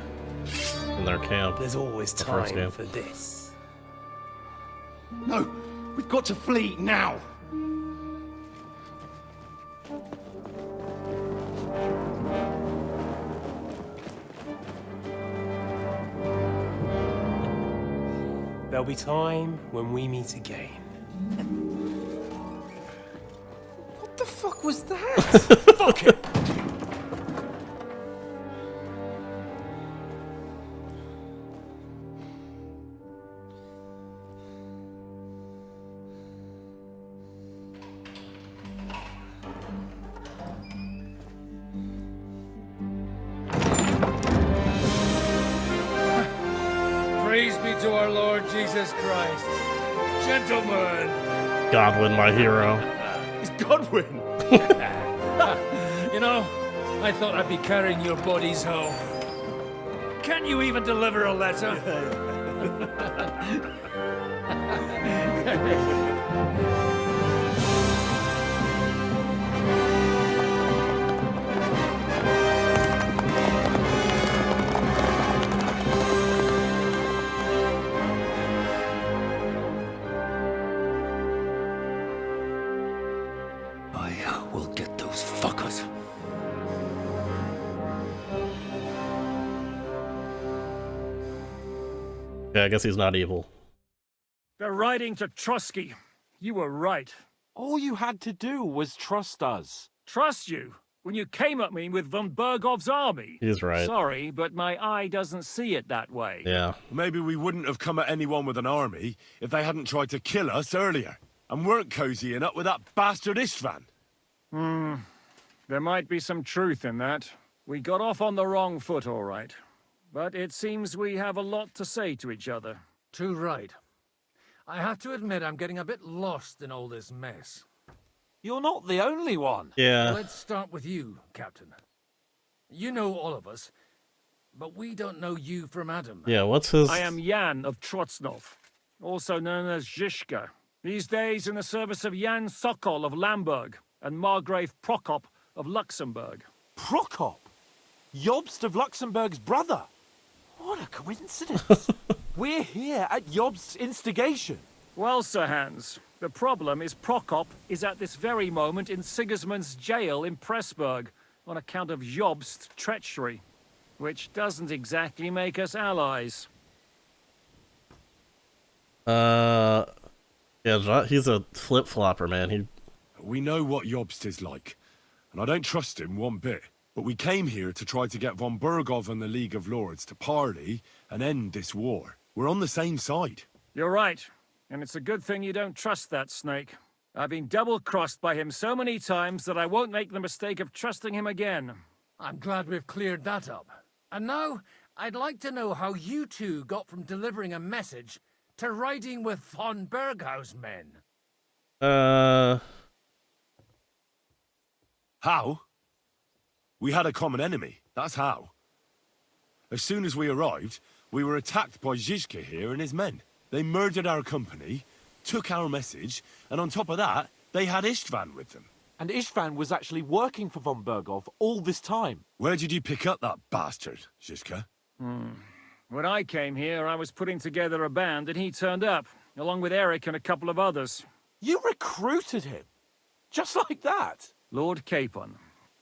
in their camp. There's always the first time game. for this. No, we've got to flee now. There'll be time when we meet again. What the fuck was that? Fuck it! Praise be to our Lord Jesus Christ. Gentlemen! Godwin, my hero. It's Godwin! You know, I thought I'd be carrying your bodies home. Can you even deliver a letter? I will get those fuckers. Yeah, I guess he's not evil. They're riding to Trusky. You were right. All you had to do was trust us. Trust you? When you came at me with von Bergov's army? He's right. Sorry, but my eye doesn't see it that way. Yeah. Maybe we wouldn't have come at anyone with an army if they hadn't tried to kill us earlier. And weren't cozying up with that bastard Istvan. There might be some truth in that. We got off on the wrong foot, all right. But it seems we have a lot to say to each other. Too right. I have to admit I'm getting a bit lost in all this mess. You're not the only one. Yeah. Let's start with you, Captain. You know all of us, but we don't know you from Adam. Yeah, what's his... I am Jan of Trotsnov, also known as Zizka. These days in the service of Jan Sokol of Lamberg and Margrave Prokop of Luxembourg. Prokop? Jobst of Luxembourg's brother? What a coincidence. We're here at Jobst's instigation. Well, Sir Hans, the problem is Prokop is at this very moment in Sigismund's jail in Pressburg on account of Jobst's treachery, which doesn't exactly make us allies. Yeah, he's a flip-flopper, man. We know what Jobst is like, and I don't trust him one bit. But we came here to try to get von Bergov and the League of Lords to parley and end this war. We're on the same side. You're right, and it's a good thing you don't trust that snake. I've been double-crossed by him so many times that I won't make the mistake of trusting him again. I'm glad we've cleared that up. And now, I'd like to know how you two got from delivering a message to riding with von Berghaus men. How? We had a common enemy, that's how. As soon as we arrived, we were attacked by Zizka here and his men. They murdered our company, took our message, and on top of that, they had Istvan with them. And Istvan was actually working for von Bergov all this time. Where did you pick up that bastard, Zizka? When I came here, I was putting together a band and he turned up, along with Eric and a couple of others. You recruited him? Just like that? Lord Capon,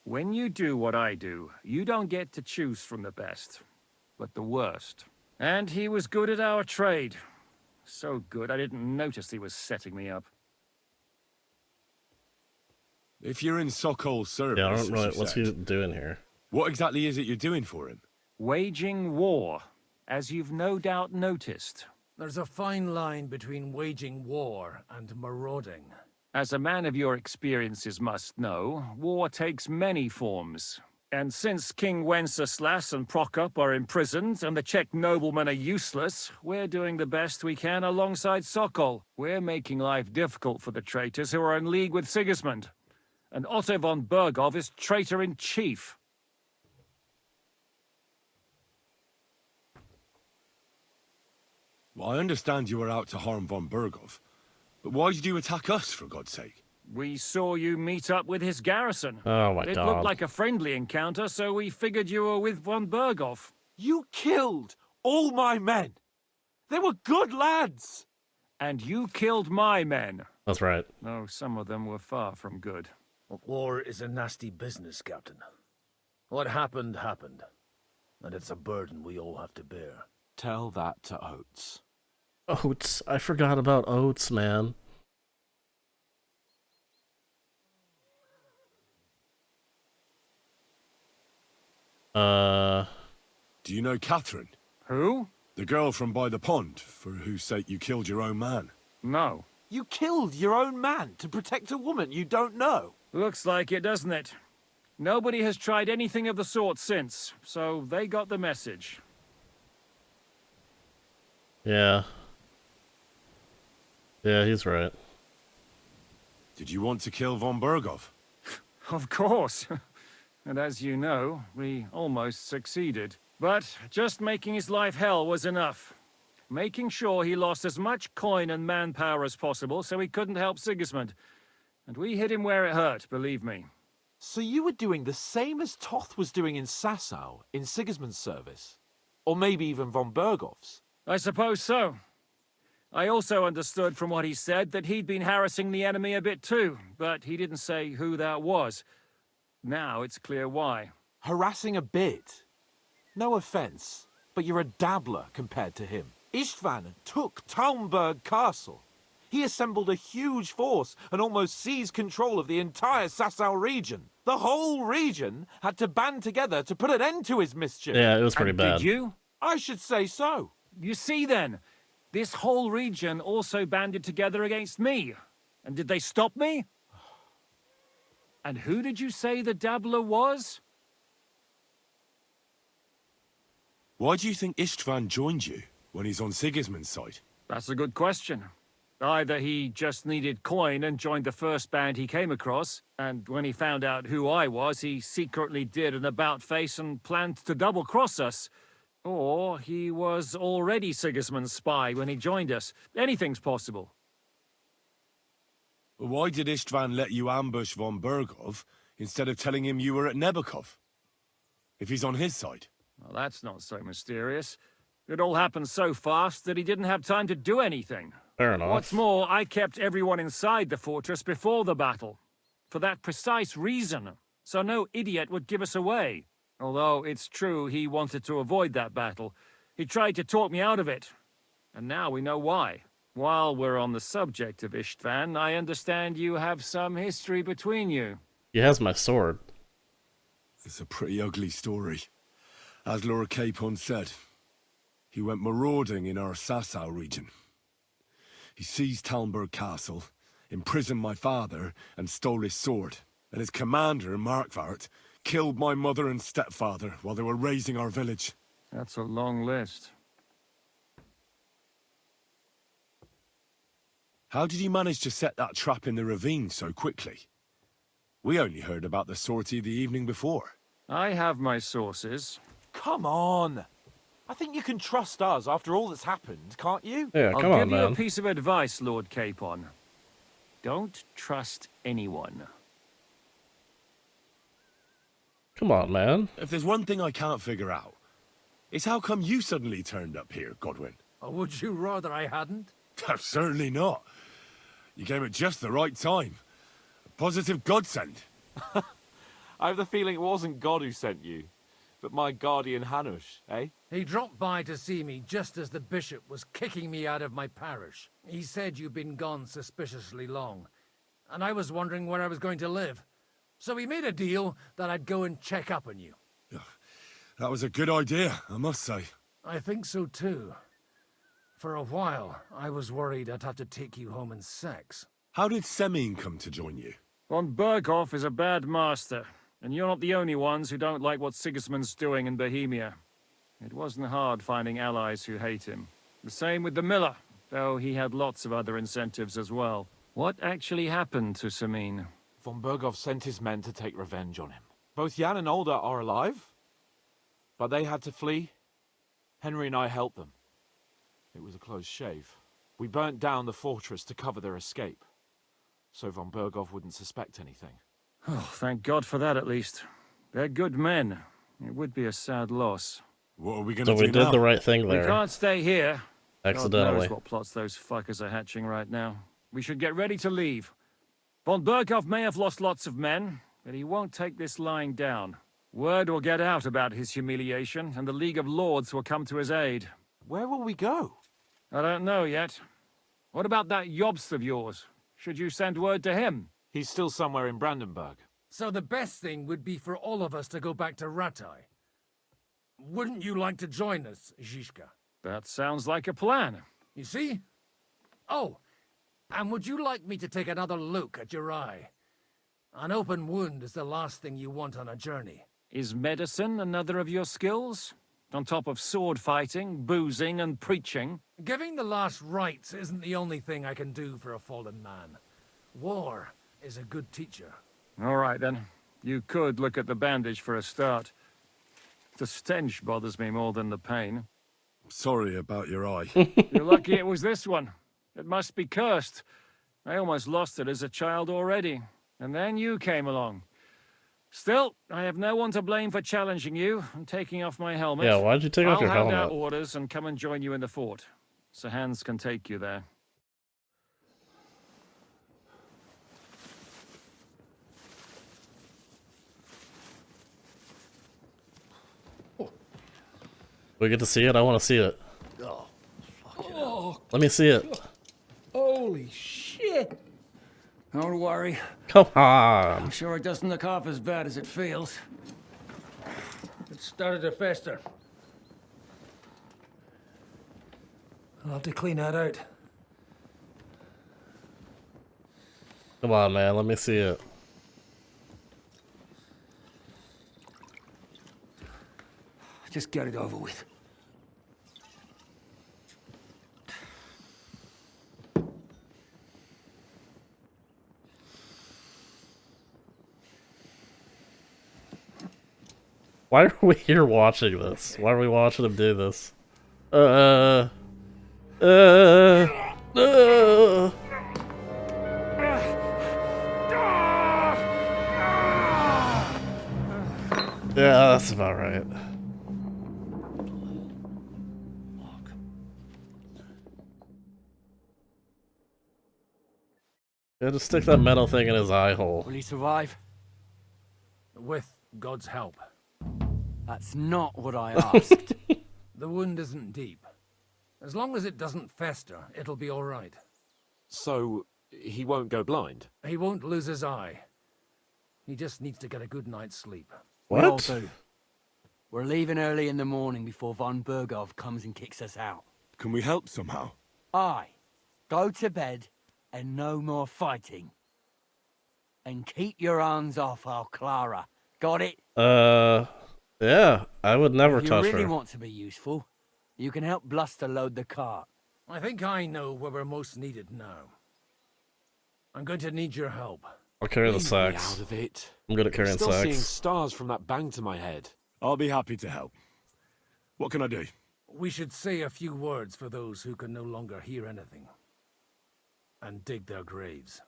when you do what I do, you don't get to choose from the best, but the worst. And he was good at our trade. So good, I didn't notice he was setting me up. If you're in Sokol's service, Yeah, I as don't really. you What's said, he doing here? what exactly is it you're doing for him? Waging war, as you've no doubt noticed. There's a fine line between waging war and marauding. As a man of your experiences must know, war takes many forms. And since King Wenceslas and Prokop are imprisoned and the Czech noblemen are useless, we're doing the best we can alongside Sokol. We're making life difficult for the traitors who are in league with Sigismund. And Otto von Bergov is traitor-in-chief. Well, I understand you were out to harm von Bergov, but why did you attack us, for God's sake? We saw you meet up with his garrison. Oh my It God. looked like a friendly encounter, so we figured you were with von Bergov. You killed all my men. They were good lads. And you killed my men. That's right. Though some of them were far from good. War is a nasty business, Captain. What happened, happened. And it's a burden we all have to bear. Tell that to Oates. Oates. I forgot about Oates, man. Do you know Catherine? Who? The girl from by the pond, for whose sake you killed your own man. No. You killed your own man to protect a woman you don't know. Looks like it, doesn't it? Nobody has tried anything of the sort since, so they got the message. Yeah. Yeah, he's right. Did you want to kill von Bergov? Of course. And as you know, we almost succeeded. But just making his life hell was enough. Making sure he lost as much coin and manpower as possible so he couldn't help Sigismund. And we hit him where it hurt, believe me. So you were doing the same as Toth was doing in Sasau, in Sigismund's service? Or maybe even von Bergov's? I suppose so. I also understood from what he said that he'd been harassing the enemy a bit too, but he didn't say who that was. Now it's clear why. Harassing a bit? No offense, but you're a dabbler compared to him. Istvan took Talmberg Castle. He assembled a huge force and almost seized control of the entire Sasau region. The whole region had to band together to put an end to his mischief. Yeah, it was pretty bad. Did you? I should say so. You see then, this whole region also banded together against me. And did they stop me? And who did you say the dabbler was? Why do you think Istvan joined you when he's on Sigismund's side? That's a good question. Either he just needed coin and joined the first band he came across, and when he found out who I was, he secretly did an about-face and planned to double-cross us. Or he was already Sigismund's spy when he joined us. Anything's possible. Why did Istvan let you ambush von Bergov instead of telling him you were at Nebukov? If he's on his side. Well, that's not so mysterious. It all happened so fast that he didn't have time to do anything. Fair enough. What's more, I kept everyone inside the fortress before the battle. For that precise reason. So no idiot would give us away. Although it's true he wanted to avoid that battle. He tried to talk me out of it. And now we know why. While we're on the subject of Istvan, I understand you have some history between you. He has my sword. It's a pretty ugly story. As Lord Capon said, he went marauding in our Sasau region. He seized Talmberg Castle, imprisoned my father, and stole his sword. And his commander, Markvart, killed my mother and stepfather while they were raising our village. That's a long list. How did you manage to set that trap in the ravine so quickly? We only heard about the sortie the evening before. I have my sources. Come on. I think you can trust us after all that's happened, can't you? Yeah, come I'll on, give you man. a piece of advice, Lord Capon. Don't trust anyone. Come on, man. If there's one thing I can't figure out, it's how come you suddenly turned up here, Godwin? Or would you rather I hadn't? Certainly not. You came at just the right time. A positive godsend. I have the feeling it wasn't God who sent you, but my guardian Hanush, eh? He dropped by to see me just as the bishop was kicking me out of my parish. He said you'd been gone suspiciously long, and I was wondering where I was going to live. So we made a deal that I'd go and check up on you. That was a good idea, I must say. I think so too. For a while, I was worried I'd have to take you home in sex. How did Semine come to join you? Von Berghoff is a bad master, and you're not the only ones who don't like what Sigismund's doing in Bohemia. It wasn't hard finding allies who hate him. The same with the miller, though he had lots of other incentives as well. What actually happened to Semine? Von Berghoff sent his men to take revenge on him. Both Jan and Olda are alive, but they had to flee. Henry and I helped them. It was a close shave. We burnt down the fortress to cover their escape, so Von Berghoff wouldn't suspect anything. Oh, thank God for that at least. They're good men. It would be a sad loss. What are we going to do now? So we did the right thing there. We can't stay here. Accidentally. God knows what plots those fuckers are hatching right now. We should get ready to leave. Von Berghoff may have lost lots of men, but he won't take this lying down. Word will get out about his humiliation, and the League of Lords will come to his aid. Where will we go? I don't know yet. What about that Jobst of yours? Should you send word to him? He's still somewhere in Brandenburg. So the best thing would be for all of us to go back to Ratai. Wouldn't you like to join us, Zizka? That sounds like a plan. You see? Oh, and would you like me to take another look at your eye? An open wound is the last thing you want on a journey. Is medicine another of your skills? On top of sword fighting, boozing, and preaching? Giving the last rites isn't the only thing I can do for a fallen man. War is a good teacher. All right, then. You could look at the bandage for a start. The stench bothers me more than the pain. Sorry about your eye. You're lucky it was this one. It must be cursed. I almost lost it as a child already. And then you came along. Still, I have no one to blame for challenging you and taking off my helmet. Yeah, why'd you take off your helmet? I'll hand out orders and come and join you in the fort. Sir Hans can take you there. We get to see it? I want to see it. Oh, Let me see it. holy shit! Don't worry. Come on. I'm sure it doesn't look half as bad as it feels. It started to fester. I'll have to clean that out. Come on, man. Let me see it. Just get it over with. Why are we here watching this? Why are we watching him do this? Yeah, that's about right. Yeah, just stick that metal thing in his eye hole. Will he survive? With God's help. That's not what I asked. The wound isn't deep. As long as it doesn't fester, it'll be all right. So, he won't go blind? He won't lose his eye. He just needs to get a good night's sleep. We all do. We're leaving early in the morning before Von Berghoff comes and kicks us out. Can we help somehow? Aye. Go to bed and no more fighting. And keep your hands off our Clara. Got it? Yeah, I would never If you touch really her. want to be useful, you can help Bluster load the cart. I think I know where we're most needed now. I'm going to need your help. I'll carry the Leave me sacks. out of it. I'm good at carrying I'm still seeing sacks. stars from that bang to my head. I'll be happy to help. What can I do? We should say a few words for those who can no longer hear anything. And dig their graves.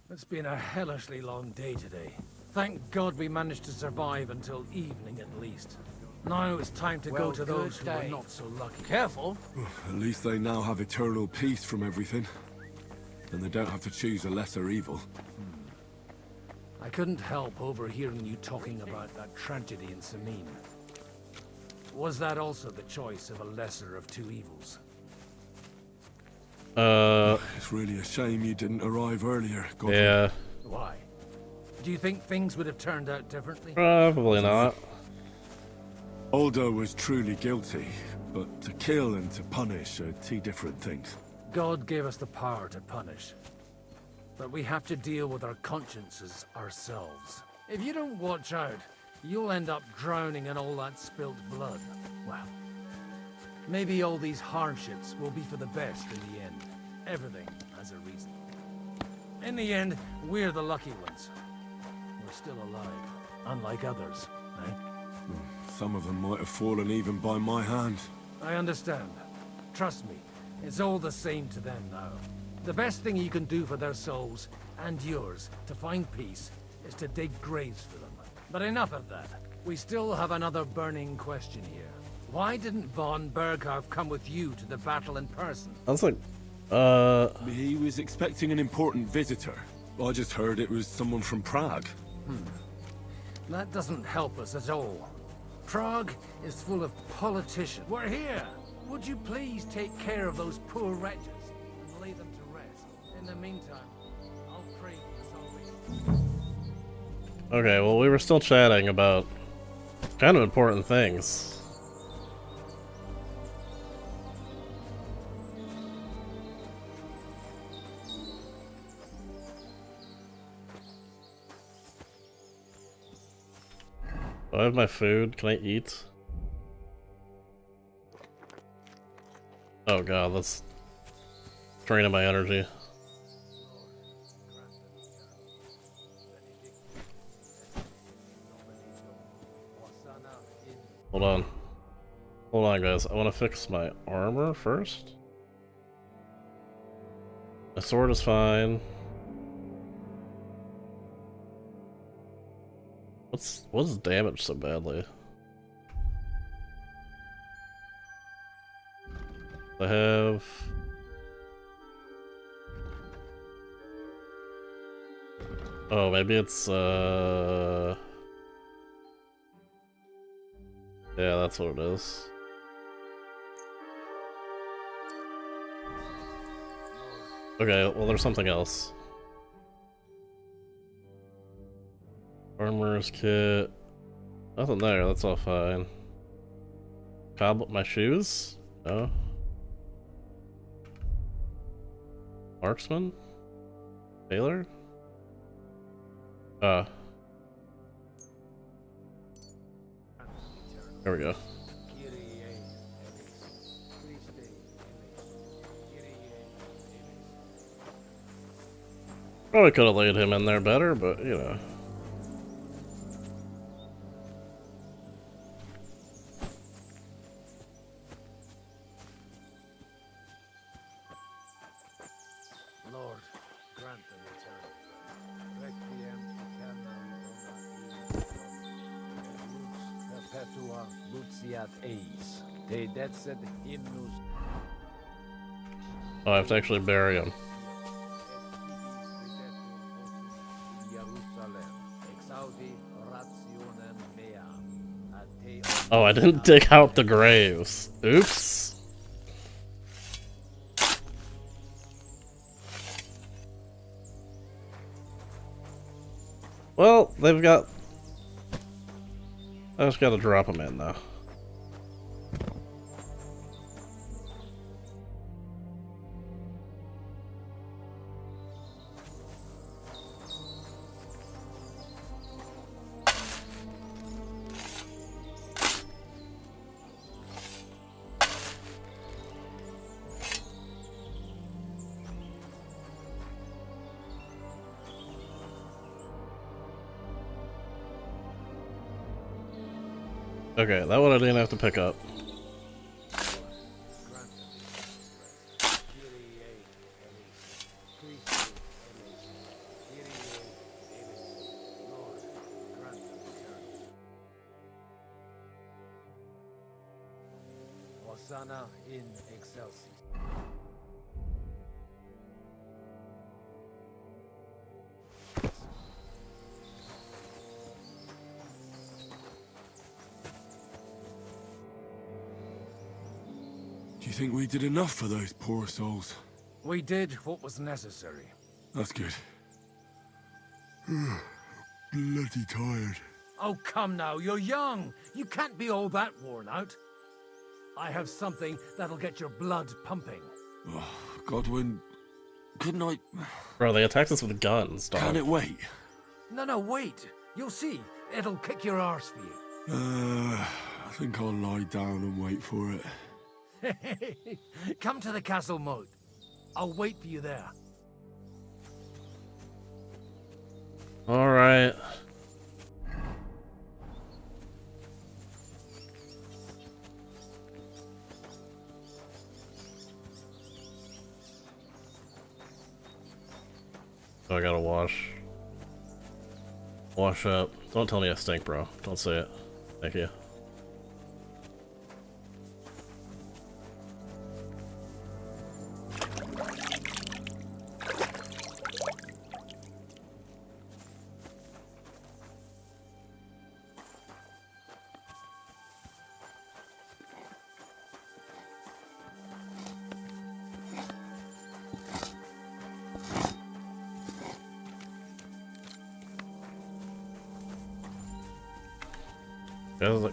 It's been a hellishly long day today. Thank God we managed to survive until evening at least. Now it's time to go Well, to those good who were day. not so lucky. Careful. At least they now have eternal peace from everything. And they don't have to choose a lesser evil. I couldn't help overhearing you talking about that tragedy in Semine. Was that also the choice of a lesser of two evils? It's really a shame you didn't arrive earlier, Godwin. Yeah. Why? Do you think things would have turned out differently? Probably not. Aldo was truly guilty, but to kill and to punish are two different things. God gave us the power to punish. But we have to deal with our consciences ourselves. If you don't watch out, you'll end up drowning in all that spilt blood. Well, maybe all these hardships will be for the best in the end. Everything has a reason. In the end, we're the lucky ones. We're still alive, unlike others, eh? Some of them might have fallen even by my hand. I understand. Trust me, it's all the same to them now. The best thing you can do for their souls, and yours, to find peace, is to dig graves for them. But enough of that. We still have another burning question here. Why didn't von Berghoff come with you to the battle in person? That's like, He was expecting an important visitor. I just heard it was someone from Prague. That doesn't help us at all. Prague is full of politicians. We're here! Would you please take care of those poor wretches and lay them to rest? In the meantime, I'll pray for salvation. okay, well, we were still chatting about kind of important things. Do I have my food? Can I eat? Oh god, that's draining my energy. Hold on. Hold on, guys. I want to fix my armor first. My sword is fine. What's damaged so badly? I have... Oh, maybe it's, yeah, that's what it is. Okay, well, there's something else. Armor's kit. Nothing there, that's all fine. My shoes? No. Marksman? Taylor? There we go. Probably could have laid him in there better, but you know. Lord, grant them return. Requiem aeternam perpetua luciat eis. Te detset hymnus. Oh, I have to actually bury him. Oh, I didn't dig out the graves. Oops. Well, they've got... I just gotta drop them in, though. Okay, that one I didn't have to pick up. Hosanna in excelsis. Do you think we did enough for those poor souls? We did what was necessary. That's good. bloody tired. Oh, come now, you're young. You can't be all that worn out. I have something that'll get your blood pumping. Oh, Godwin, couldn't I... Bro, they attacked us with guns, dog. Can it wait? No, wait. You'll see. It'll kick your arse for you. I think I'll lie down and wait for it. Come to the castle moat. I'll wait for you there. Alright. Oh, I gotta wash. Wash up. Don't tell me I stink, bro. Don't say it. Thank you.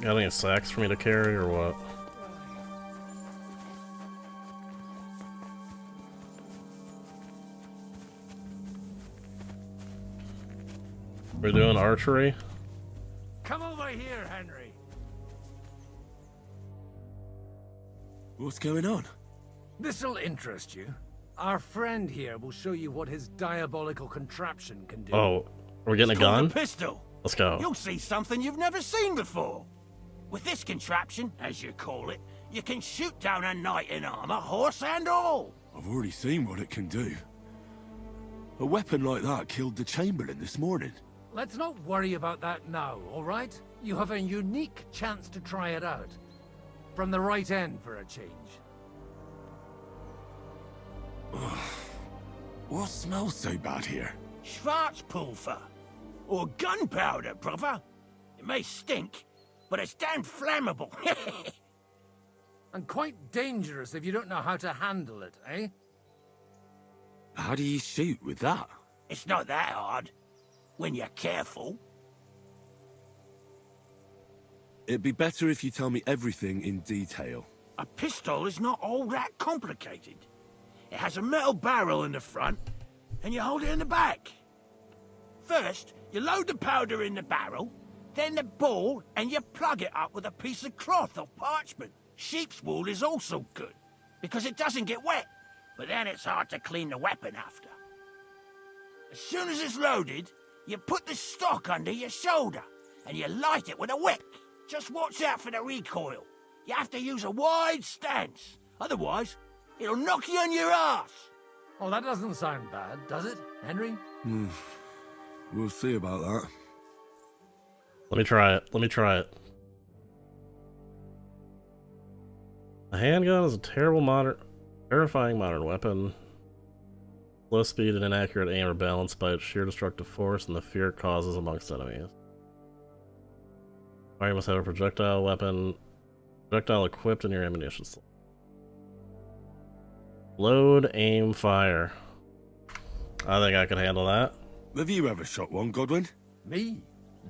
Got any sacks for me to carry or what? We're doing archery? Come over here, Henry. What's going on? This'll interest you. Our friend here will show you what his diabolical contraption can do. Oh, we're getting It's a called gun? a pistol. Let's go. You'll see something you've never seen before. With this contraption, as you call it, you can shoot down a knight in armor, horse and all. I've already seen what it can do. A weapon like that killed the Chamberlain this morning. Let's not worry about that now, all right? You have a unique chance to try it out. From the right end for a change. What smells so bad here? Schwarzpulver. Or gunpowder, brother. It may stink, but it's damn flammable. And quite dangerous if you don't know how to handle it, eh? How do you shoot with that? It's not that hard, when you're careful. It'd be better if you tell me everything in detail. A pistol is not all that complicated. It has a metal barrel in the front, and you hold it in the back. First, you load the powder in the barrel, then the ball, and you plug it up with a piece of cloth or parchment. Sheep's wool is also good, because it doesn't get wet, but then it's hard to clean the weapon after. As soon as it's loaded, you put the stock under your shoulder, and you light it with a wick. Just watch out for the recoil. You have to use a wide stance, otherwise it'll knock you on your ass. Oh, that doesn't sound bad, does it, Henry? We'll see about that. Let me try it. Let me try it. A handgun is a terrifying modern weapon. Slow speed and inaccurate aim are balanced by its sheer destructive force and the fear it causes amongst enemies. Or you must have a projectile equipped in your ammunition slot. Load, aim, fire. I think I could handle that. Have you ever shot one, Godwin? Me?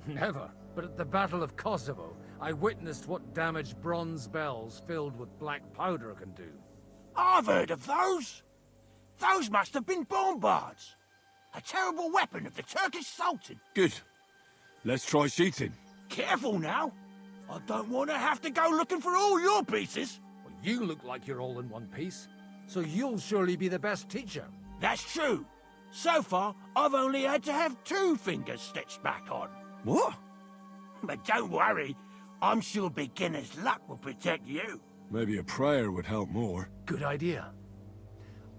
Never. But at the Battle of Kosovo, I witnessed what damage bronze bells filled with black powder can do. I've heard of those. Those must have been bombards. A terrible weapon of the Turkish Sultan. Good. Let's try shooting. Careful now. I don't want to have to go looking for all your pieces. Well, you look like you're all in one piece, so you'll surely be the best teacher. That's true. So far, I've only had to have 2 fingers stitched back on. What? But don't worry. I'm sure beginner's luck will protect you. Maybe a prayer would help more. Good idea.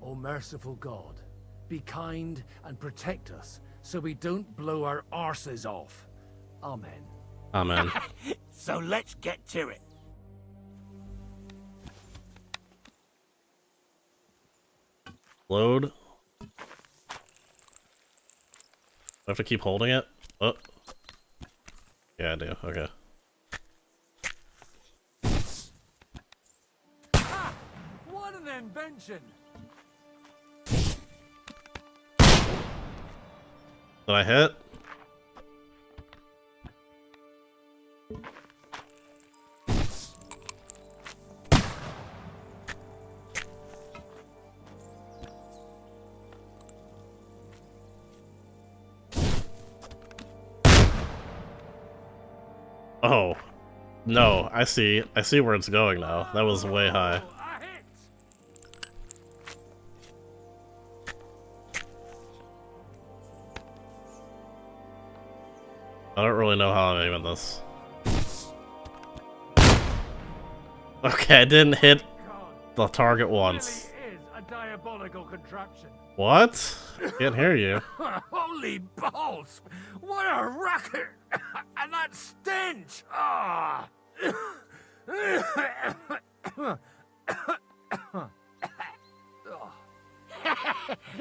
O merciful God, be kind and protect us so we don't blow our arses off. Amen. Amen. So let's get to it. Load. I have to keep holding it? Oh. Yeah, I do. Okay. Ha! What an invention! Did I hit? Oh. No, I see. I see where it's going now. That was way high. I don't really know how I'm aiming this. Okay, I didn't hit the target once. Really is a diabolical contraption. What? Can't hear you. Holy balls! What a racket! And that stench! Ah!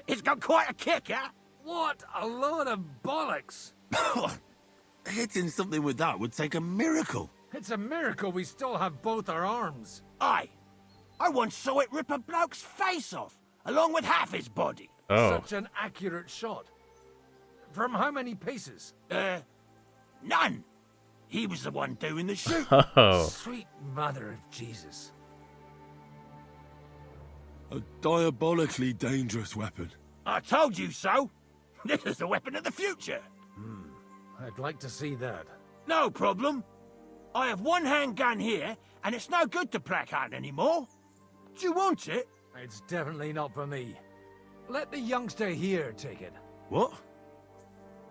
It's got quite a kick, huh? What a load of bollocks! Hitting something with that would take a miracle. It's a miracle we still have both our arms. Aye. I once saw it rip a bloke's face off, along with half his body. Oh. Such an accurate shot. From how many paces? None. He was the one doing the shooting. Oh. Sweet mother of Jesus. A diabolically dangerous weapon. I told you so. This is the weapon of the future. I'd like to see that. No problem. I have one handgun here, and it's no good to placard anymore. Do you want it? It's definitely not for me. Let the youngster here take it. What?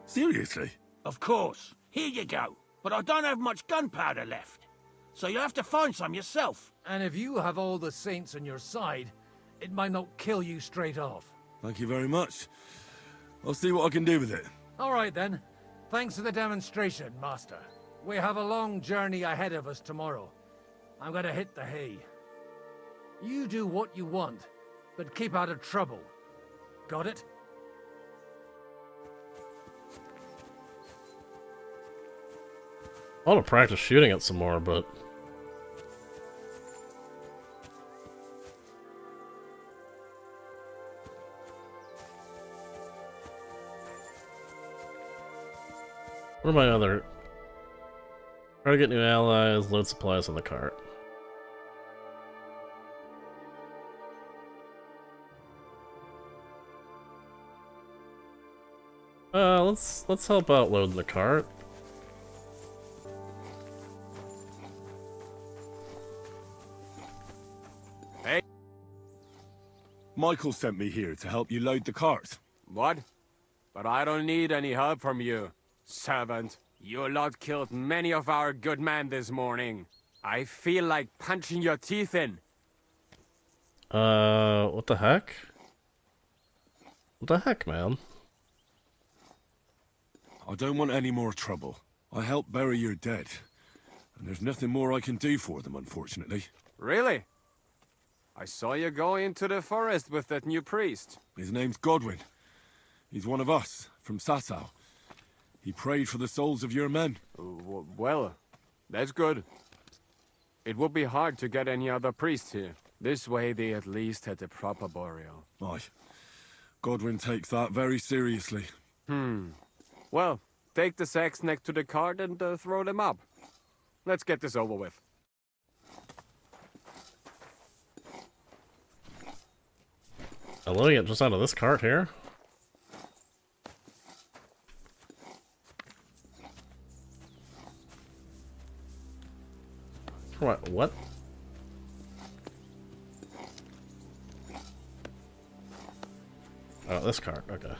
Seriously? Of course. Here you go. But I don't have much gunpowder left. So you'll have to find some yourself. And if you have all the saints on your side, it might not kill you straight off. Thank you very much. I'll see what I can do with it. All right then. Thanks for the demonstration, Master. We have a long journey ahead of us tomorrow. I'm gonna hit the hay. You do what you want, but keep out of trouble. Got it? I want to practice shooting it some more, but... What are my other... Try to get new allies, load supplies on the cart. Let's help out loading the cart. Hey. Michael sent me here to help you load the cart. What? But I don't need any help from you, servant. Your lot killed many of our good men this morning. I feel like punching your teeth in. What the heck? What the heck, man? I don't want any more trouble. I helped bury your dead. And there's nothing more I can do for them, unfortunately. Really? I saw you go into the forest with that new priest. His name's Godwin. He's one of us, from Sasau. He prayed for the souls of your men. Well, that's good. It would be hard to get any other priest here. This way they at least had a proper burial. Aye. Godwin takes that very seriously. Well, take the sacks next to the cart and throw them up. Let's get this over with. I'm loading it just out of this cart here. What? Oh, this cart, okay.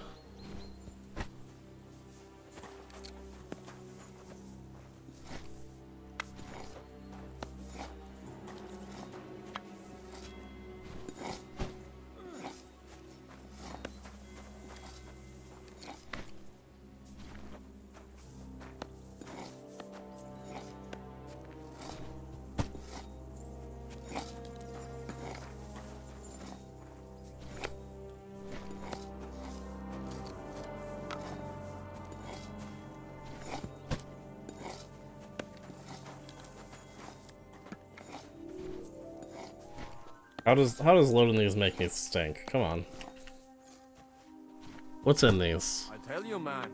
How does loading these make me stink? Come on. What's in these? I tell you, man,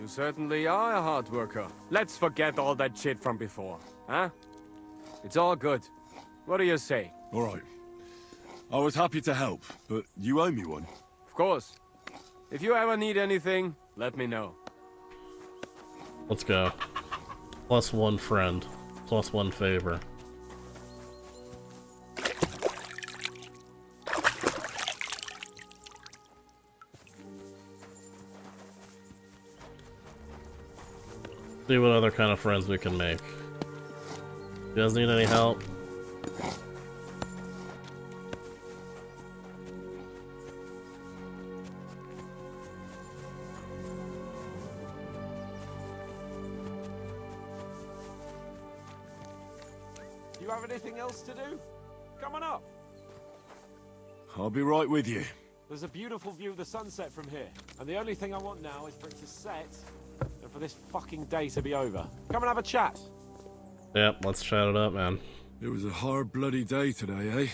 you certainly are a hard worker. Let's forget all that shit from before, huh? It's all good. What do you say? All right. I was happy to help, but you owe me one. Of course. If you ever need anything, let me know. Let's go. +1 friend. +1 favor. See what other kind of friends we can make. You guys need any help? You have anything else to do? Come on up. I'll be right with you. There's a beautiful view of the sunset from here, and the only thing I want now is for it to set and for this fucking day to be over. Come and have a chat. Yep, let's chat it up, man. It was a hard bloody day today, eh?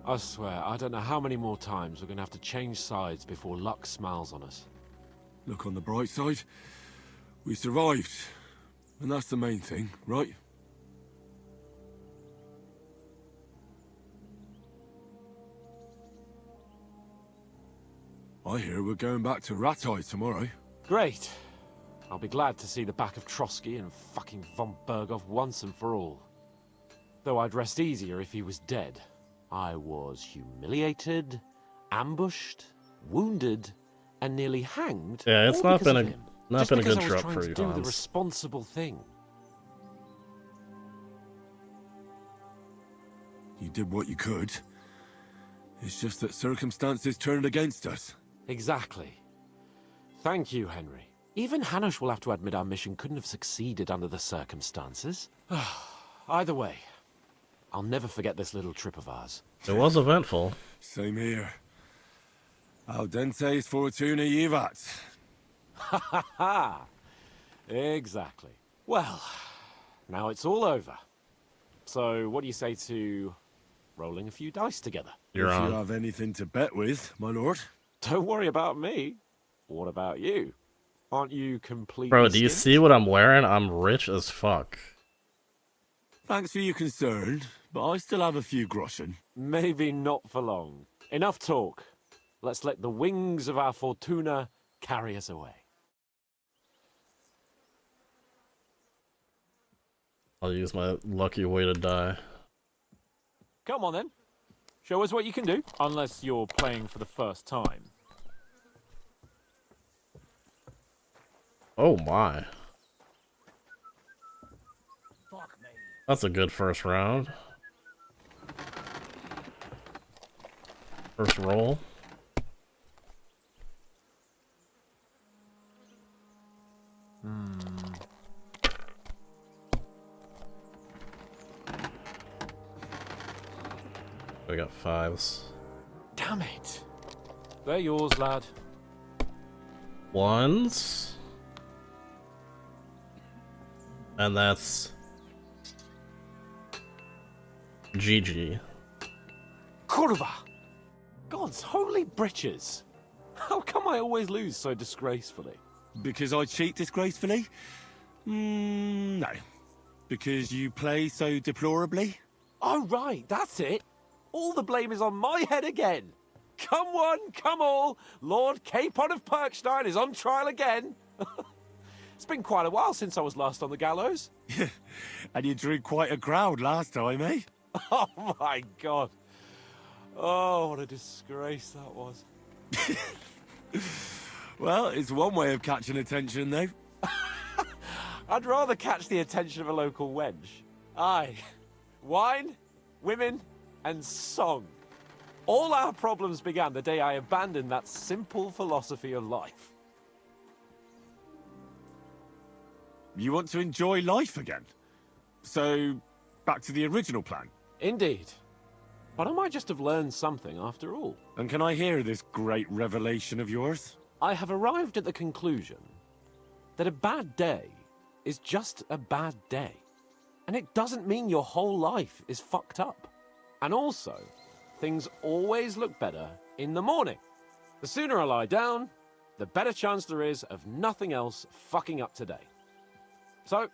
I swear, I don't know how many more times we're gonna have to change sides before luck smiles on us. Look on the bright side. We survived. And that's the main thing, right? I hear we're going back to Ratai tomorrow. Great. I'll be glad to see the back of Trotsky and fucking von Berghoff once and for all. Though I'd rest easier if he was dead. I was humiliated, ambushed, wounded, and nearly hanged. Yeah, it's all not because been of a him. not Just been a because good I was trip trying for to you, do the Hans. responsible thing. You did what you could. It's just that circumstances turned against us. Exactly. Thank you, Henry. Even Hanush will have to admit our mission couldn't have succeeded under the circumstances. Either way, I'll never forget this little trip of ours. It was eventful. Same here. Al dente's fortuna jivat. Ha ha ha! Exactly. Well, now it's all over. So, what do you say to rolling a few dice together? If you have anything to bet with, my lord. Don't worry about me. What about you? Aren't you completely Bro, do you skint? see what I'm wearing? I'm rich as fuck. Thanks for your concern, but I still have a few groschen. Maybe not for long. Enough talk. Let's let the wings of our fortuna carry us away. I'll use my lucky way to die. Come on then. Show us what you can do. Unless you're playing for the first time. Oh my. That's a good first round. First roll. We got fives. Damn it. They're yours, lad. Ones. And that's GG. Kurva! God's holy britches. How come I always lose so disgracefully? Because I cheat disgracefully? No. Because you play so deplorably? Oh, right, that's it. All the blame is on my head again. Come one, come all. Lord Capon of Perkstein is on trial again. It's been quite a while since I was last on the gallows. And you drew quite a crowd last time, eh? Oh, my God. Oh, what a disgrace that was. Well, it's one way of catching attention, though. I'd rather catch the attention of a local wench. Aye. Wine, women, and song. All our problems began the day I abandoned that simple philosophy of life. You want to enjoy life again? So, back to the original plan? Indeed. But I might just have learned something after all. And can I hear this great revelation of yours? I have arrived at the conclusion that a bad day is just a bad day. And it doesn't mean your whole life is fucked up. And also, things always look better in the morning. The sooner I lie down, the better chance there is of nothing else fucking up today. So,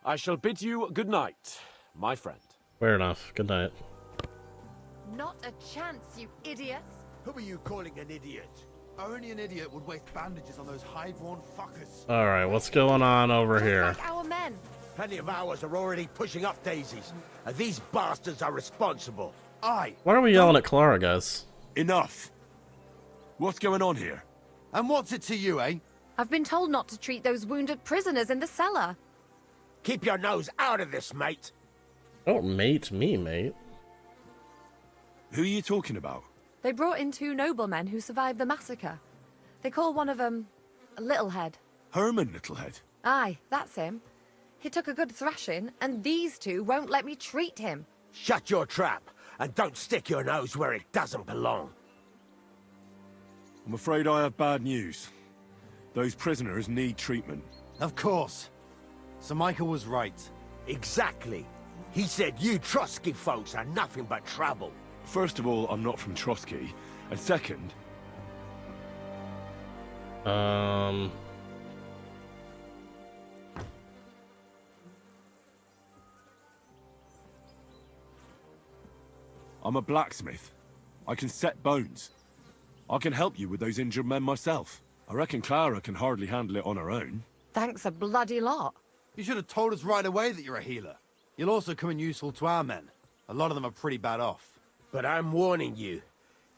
I shall bid you good night, my friend. Fair enough. Good night. Not a chance, you idiots. Who are you calling an idiot? Only an idiot would waste bandages on those high-born fuckers. Alright, what's going on over here? Like our men. Plenty of ours are already pushing up daisies, and these bastards are responsible. Aye. Why are we yelling at Clara, guys? Enough. What's going on here? And what's it to you, eh? I've been told not to treat those wounded prisoners in the cellar. Keep your nose out of this, mate. Don't mate me, mate. Who are you talking about? They brought in 2 noblemen who survived the massacre. They call one of them Littlehead. Herman Littlehead. Aye, that's him. He took a good thrashing, and these 2 won't let me treat him. Shut your trap, and don't stick your nose where it doesn't belong. I'm afraid I have bad news. Those prisoners need treatment. Of course. Sir Michael was right. Exactly. He said you Trotsky folks are nothing but trouble. First of all, I'm not from Trotsky. And second... I'm a blacksmith. I can set bones. I can help you with those injured men myself. I reckon Clara can hardly handle it on her own. Thanks a bloody lot. You should have told us right away that you're a healer. You'll also come in useful to our men. A lot of them are pretty bad off. But I'm warning you.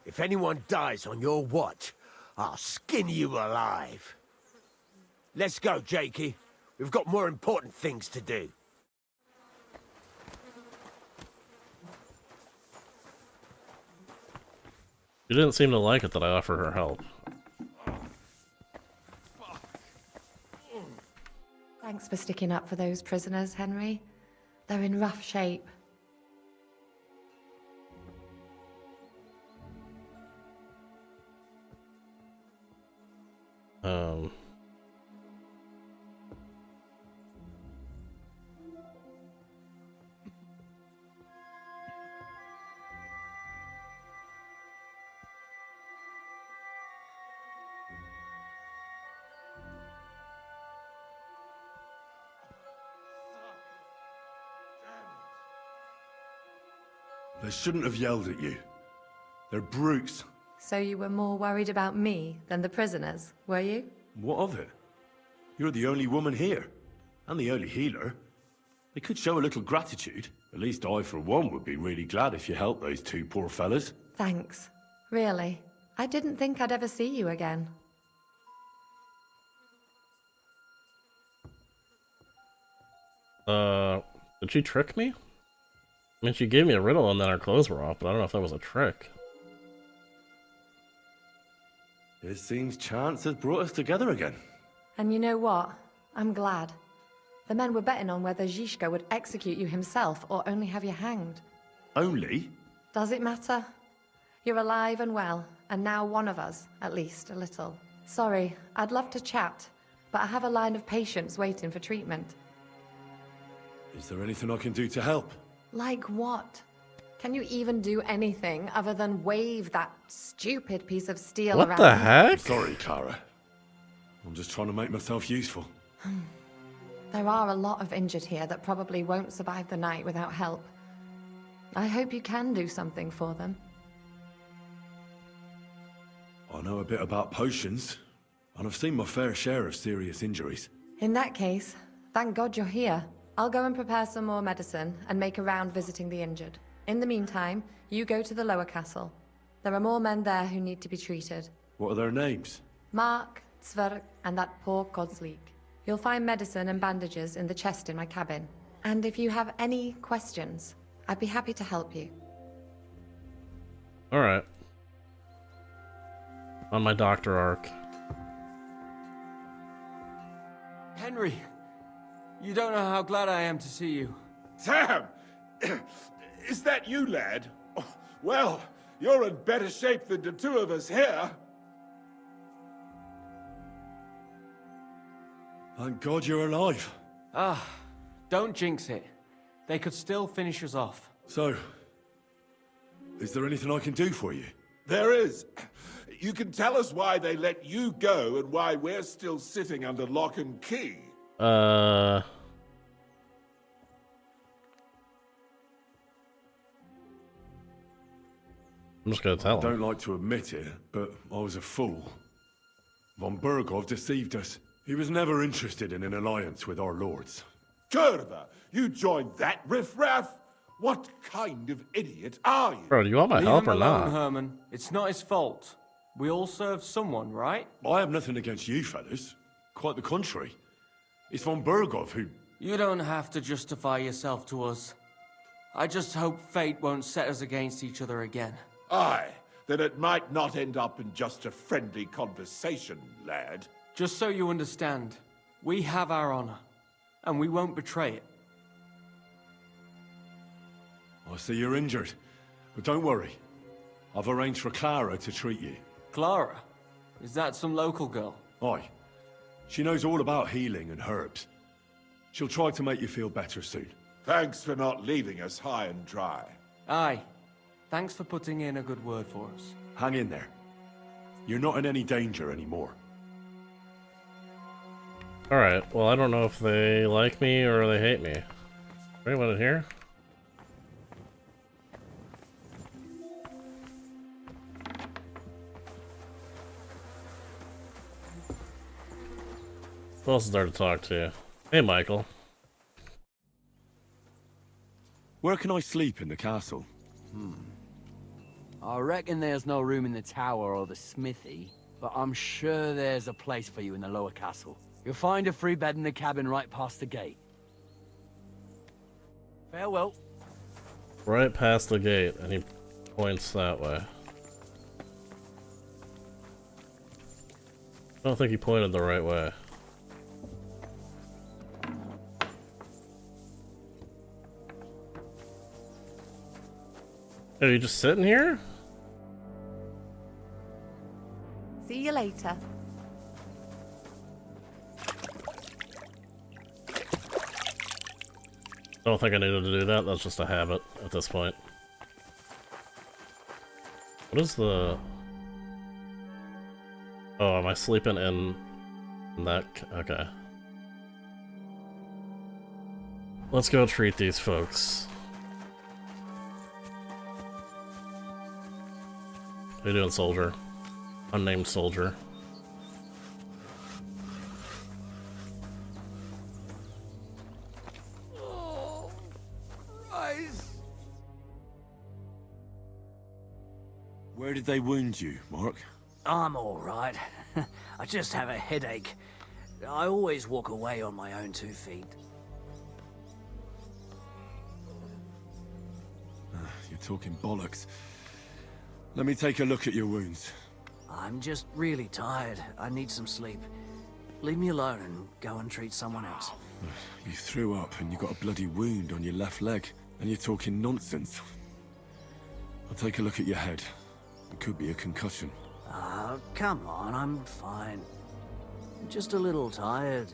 If anyone dies on your watch, I'll skin you alive. Let's go, Jakey. We've got more important things to do. She didn't seem to like it that I offered her help. Thanks for sticking up for those prisoners, Henry. They're in rough shape. They shouldn't have yelled at you. They're brutes. So you were more worried about me than the prisoners, were you? What of it? You're the only woman here. And the only healer. They could show a little gratitude. At least I, for one, would be really glad if you helped those 2 poor fellas. Thanks. Really. I didn't think I'd ever see you again. Did she trick me? I mean, she gave me a riddle and then our clothes were off, but I don't know if that was a trick. It seems chance has brought us together again. And you know what? I'm glad. The men were betting on whether Zizka would execute you himself or only have you hanged. Only? Does it matter? You're alive and well, and now one of us, at least a little. Sorry, I'd love to chat, but I have a line of patients waiting for treatment. Is there anything I can do to help? Like what? Can you even do anything other than wave that stupid piece of steel around? What the heck? Sorry, Clara. I'm just trying to make myself useful. There are a lot of injured here that probably won't survive the night without help. I hope you can do something for them. I know a bit about potions, and I've seen my fair share of serious injuries. In that case, thank God you're here. I'll go and prepare some more medicine and make a round visiting the injured. In the meantime, you go to the lower castle. There are more men there who need to be treated. What are their names? Mark, Zverk, and that poor Kodslik. You'll find medicine and bandages in the chest in my cabin. And if you have any questions, I'd be happy to help you. Alright. On my doctor arc. Henry, you don't know how glad I am to see you. Sam! Is that you, lad? Oh, well, you're in better shape than the 2 of us here. Thank God you're alive. Ah, don't jinx it. They could still finish us off. So, is there anything I can do for you? There is. You can tell us why they let you go and why we're still sitting under lock and key. I'm just gonna tell him. I don't like to admit it, but I was a fool. Von Bergov deceived us. He was never interested in an alliance with our lords. Gerva, you joined that riffraff? What kind of idiot are you? Bro, do you want my Leave help him or alone, not? Herman. It's not his fault. We all serve someone, right? I have nothing against you, fellas. Quite the contrary. It's Von Bergov who... You don't have to justify yourself to us. I just hope fate won't set us against each other again. Aye, then it might not end up in just a friendly conversation, lad. Just so you understand, we have our honor, and we won't betray it. I see you're injured, but don't worry. I've arranged for Clara to treat you. Clara? Is that some local girl? Aye. She knows all about healing and herbs. She'll try to make you feel better soon. Thanks for not leaving us high and dry. Aye. Thanks for putting in a good word for us. Hang in there. You're not in any danger anymore. Alright, well I don't know if they like me or they hate me. Anyone in here? Who else is there to talk to? Hey, Michael. Where can I sleep in the castle? I reckon there's no room in the tower or the smithy, but I'm sure there's a place for you in the lower castle. You'll find a free bed in the cabin right past the gate. Farewell. Right past the gate, and he points that way. I don't think he pointed the right way. Are you just sitting here? See you later. I don't think I needed to do that, that's just a habit at this point. What is the... Oh, am I sleeping in that... Okay. Let's go treat these folks. How you doing, soldier? Unnamed soldier. Where did they wound you, Mark? I'm all right. I just have a headache. I always walk away on my own 2 feet. You're talking bollocks. Let me take a look at your wounds. I'm just really tired. I need some sleep. Leave me alone and go and treat someone else. You threw up and you got a bloody wound on your left leg, and you're talking nonsense. I'll take a look at your head. It could be a concussion. Come on, I'm fine. I'm just a little tired.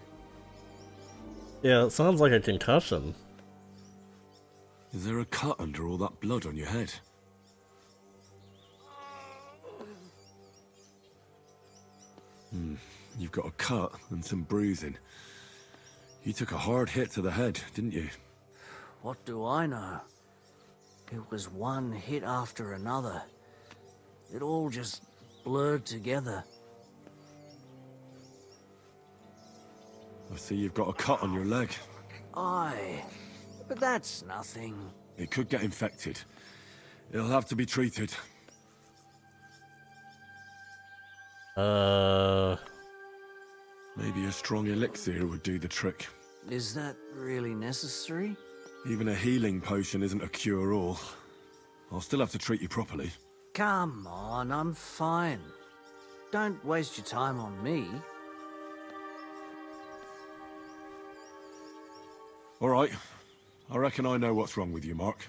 Yeah, it sounds like a concussion. Is there a cut under all that blood on your head? You've got a cut and some bruising. You took a hard hit to the head, didn't you? What do I know? It was one hit after another. It all just blurred together. I see you've got a cut on your leg. Aye, but that's nothing. It could get infected. It'll have to be treated. Maybe a strong elixir would do the trick. Is that really necessary? Even a healing potion isn't a cure-all. I'll still have to treat you properly. Come on, I'm fine. Don't waste your time on me. All right. I reckon I know what's wrong with you, Mark.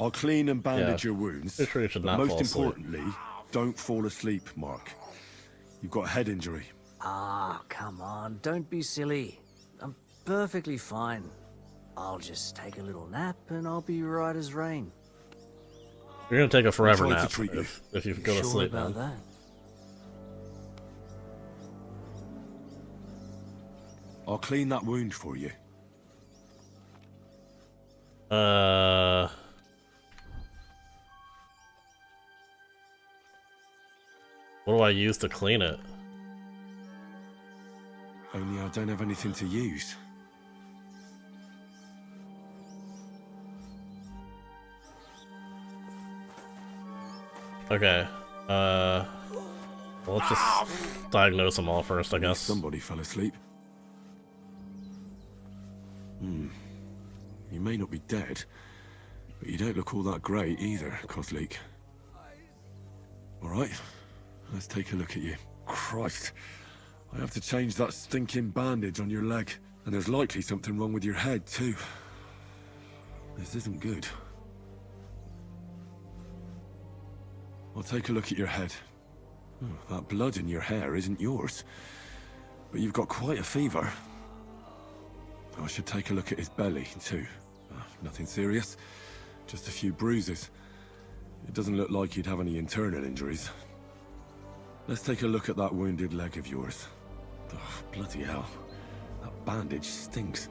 I'll clean and bandage your wounds. Pretty sure you should but not most fall asleep. importantly, don't fall asleep, Mark. You've got a head injury. Ah, come on, don't be silly. I'm perfectly fine. I'll just take a little nap and I'll be right as rain. You're gonna take a forever I'll try to nap treat you. if you go to Sure sleep, about man. that? I'll clean that wound for you. What do I use to clean it? Only I don't have anything to use. Okay. Well, let's just diagnose them all first, I guess. Somebody fell asleep. You may not be dead, but you don't look all that great either, Kozlik. Alright, let's take a look at you. Christ, I have to change that stinking bandage on your leg, and there's likely something wrong with your head too. This isn't good. I'll take a look at your head. That blood in your hair isn't yours, but you've got quite a fever. I should take a look at his belly, too. Nothing serious, just a few bruises. It doesn't look like he'd have any internal injuries. Let's take a look at that wounded leg of yours. Oh, bloody hell. That bandage stinks.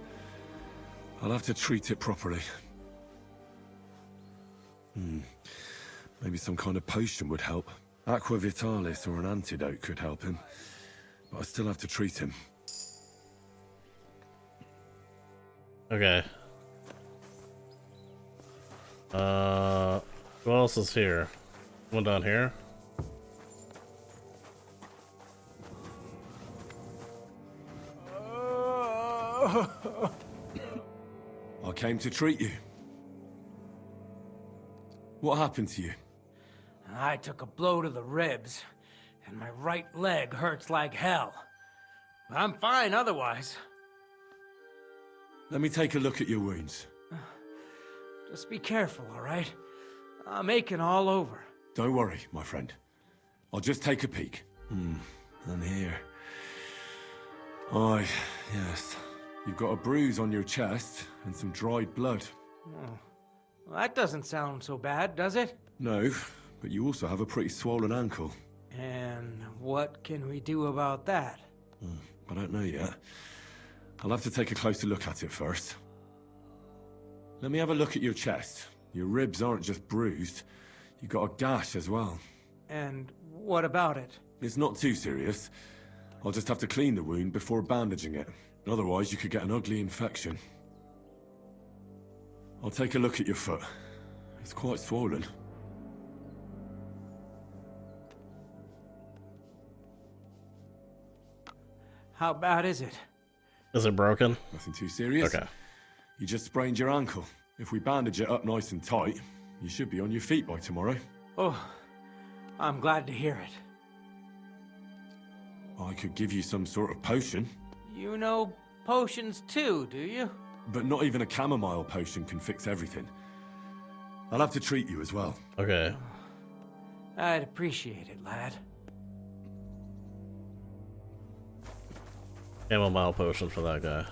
I'll have to treat it properly. Maybe some kind of potion would help. Aqua Vitalis or an antidote could help him. But I still have to treat him. Okay. Who else is here? One down here? I came to treat you. What happened to you? I took a blow to the ribs, and my right leg hurts like hell. I'm fine otherwise. Let me take a look at your wounds. Just be careful, all right? I'm aching all over. Don't worry, my friend. I'll just take a peek. And here. Aye, yes. You've got a bruise on your chest and some dried blood. Oh. Well, that doesn't sound so bad, does it? No, but you also have a pretty swollen ankle. And what can we do about that? I don't know yet. I'll have to take a closer look at it first. Let me have a look at your chest. Your ribs aren't just bruised. You've got a gash as well. And what about it? It's not too serious. I'll just have to clean the wound before bandaging it. Otherwise, you could get an ugly infection. I'll take a look at your foot. It's quite swollen. How bad is it? Is it broken? Nothing too serious. Okay. You just sprained your ankle. If we bandage it up nice and tight, you should be on your feet by tomorrow. Oh, I'm glad to hear it. I could give you some sort of potion. You know potions too, do you? But not even a chamomile potion can fix everything. I'll have to treat you as well. Okay. I'd appreciate it, lad. Chamomile potion for that guy.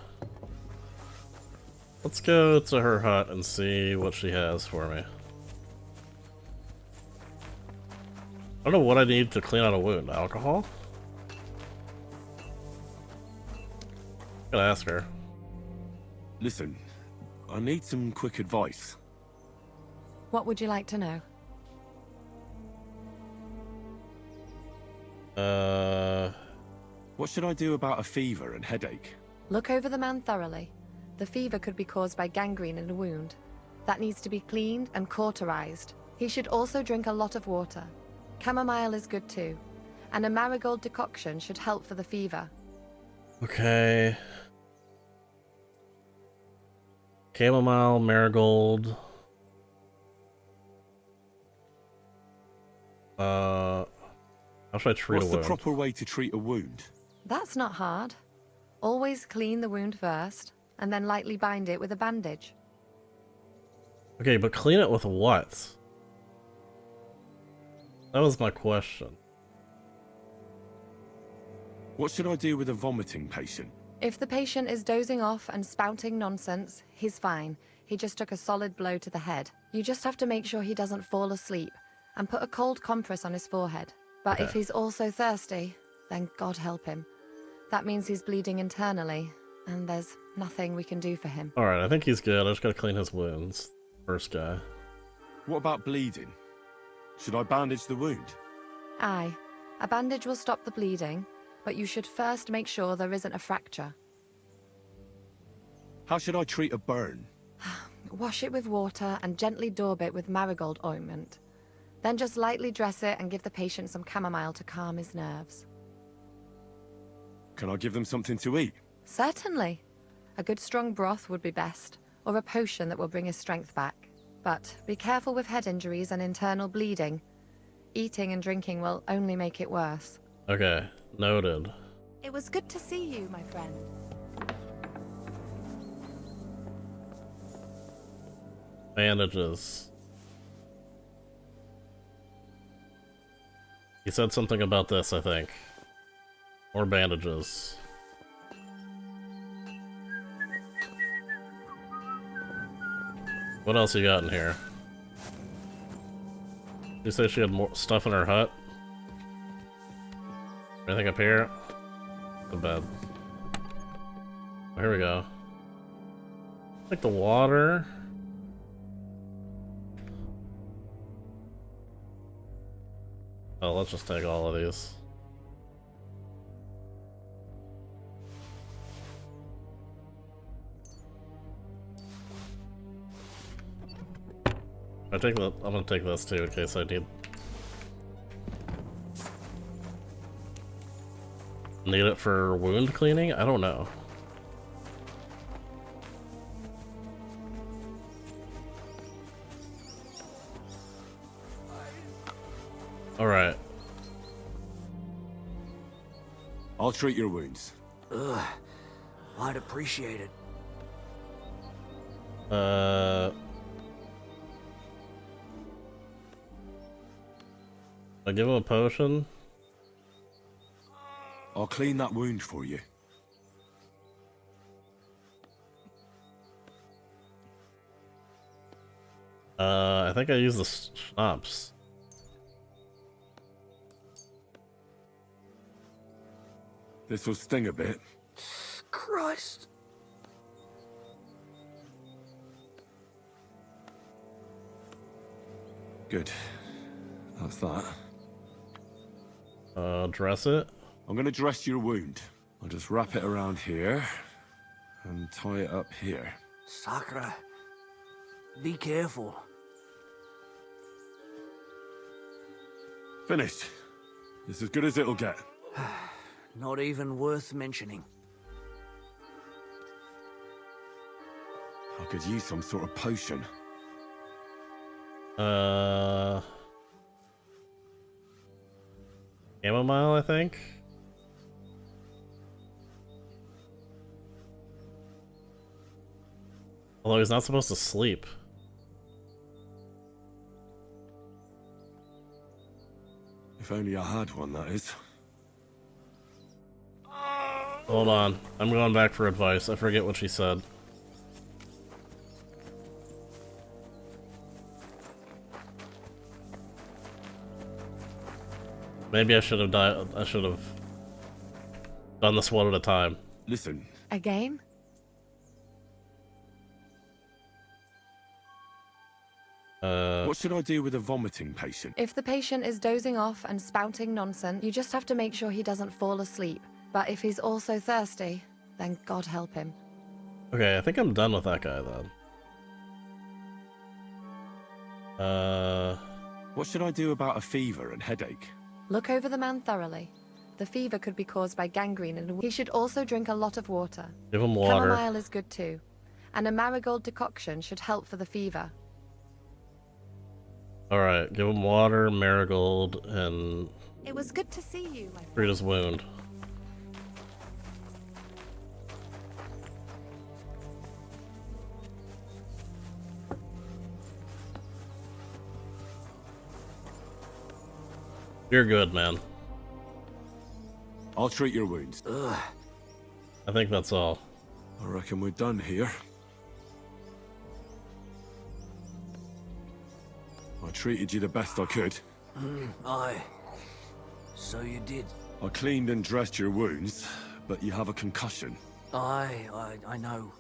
Let's go to her hut and see what she has for me. I don't know what I need to clean out a wound. Alcohol? Gotta ask her. Listen, I need some quick advice. What would you like to know? What should I do about a fever and headache? Look over the man thoroughly. The fever could be caused by gangrene in a wound. That needs to be cleaned and cauterized. He should also drink a lot of water. Chamomile is good too. And a marigold decoction should help for the fever. Okay. Chamomile, marigold. How should I treat a wound? What's the proper way to treat a wound? That's not hard. Always clean the wound first, and then lightly bind it with a bandage. Okay, but clean it with what? That was my question. What should I do with a vomiting patient? If the patient is dozing off and spouting nonsense, he's fine. He just took a solid blow to the head. You just have to make sure he doesn't fall asleep, and put a cold compress on his forehead. But if he's also thirsty, then God help him. That means he's bleeding internally, and there's nothing we can do for him. Alright, I think he's good. I just gotta clean his wounds. First guy. What about bleeding? Should I bandage the wound? Aye. A bandage will stop the bleeding, but you should first make sure there isn't a fracture. How should I treat a burn? Wash it with water and gently daub it with marigold ointment. Then just lightly dress it and give the patient some chamomile to calm his nerves. Can I give them something to eat? Certainly. A good strong broth would be best, or a potion that will bring his strength back. But be careful with head injuries and internal bleeding. Eating and drinking will only make it worse. Okay, noted. It was good to see you, my friend. Bandages. He said something about this, I think. More bandages. What else you got in here? Did you say she had more stuff in her hut? Anything up here? The bed. Oh, here we go. Like the water. Oh, let's just take all of these. I'm gonna take this too in case I need it for wound cleaning? I don't know. Alright. I'll treat your wounds. Ugh. I'd appreciate it. I give him a potion. I'll clean that wound for you. I think I use the schnapps. This will sting a bit. Christ. Good. That's that. Dress it? I'm gonna dress your wound. I'll just wrap it around here and tie it up here. Sakra. Be careful. Finished. It's as good as it'll get. Not even worth mentioning. I could use some sort of potion. Chamomile, I think? Although he's not supposed to sleep. If only I had one, that is. Hold on. I'm going back for advice. I forget what she said. Maybe I should have done this one at a time. Listen. Again? What should I do with a vomiting patient? If the patient is dozing off and spouting nonsense, you just have to make sure he doesn't fall asleep. But if he's also thirsty, then God help him. Okay, I think I'm done with that guy then. What should I do about a fever and headache? Look over the man thoroughly. The fever could be caused by gangrene, and he should also drink a lot of water. Give him water. Chamomile is good too. And a marigold decoction should help for the fever. Alright, give him water, marigold, and It was good to see you, my friend. treat his wound. You're good, man. I'll treat your wounds. Ugh. I think that's all. I reckon we're done here. I treated you the best I could. Aye. So you did. I cleaned and dressed your wounds, but you have a concussion. I know.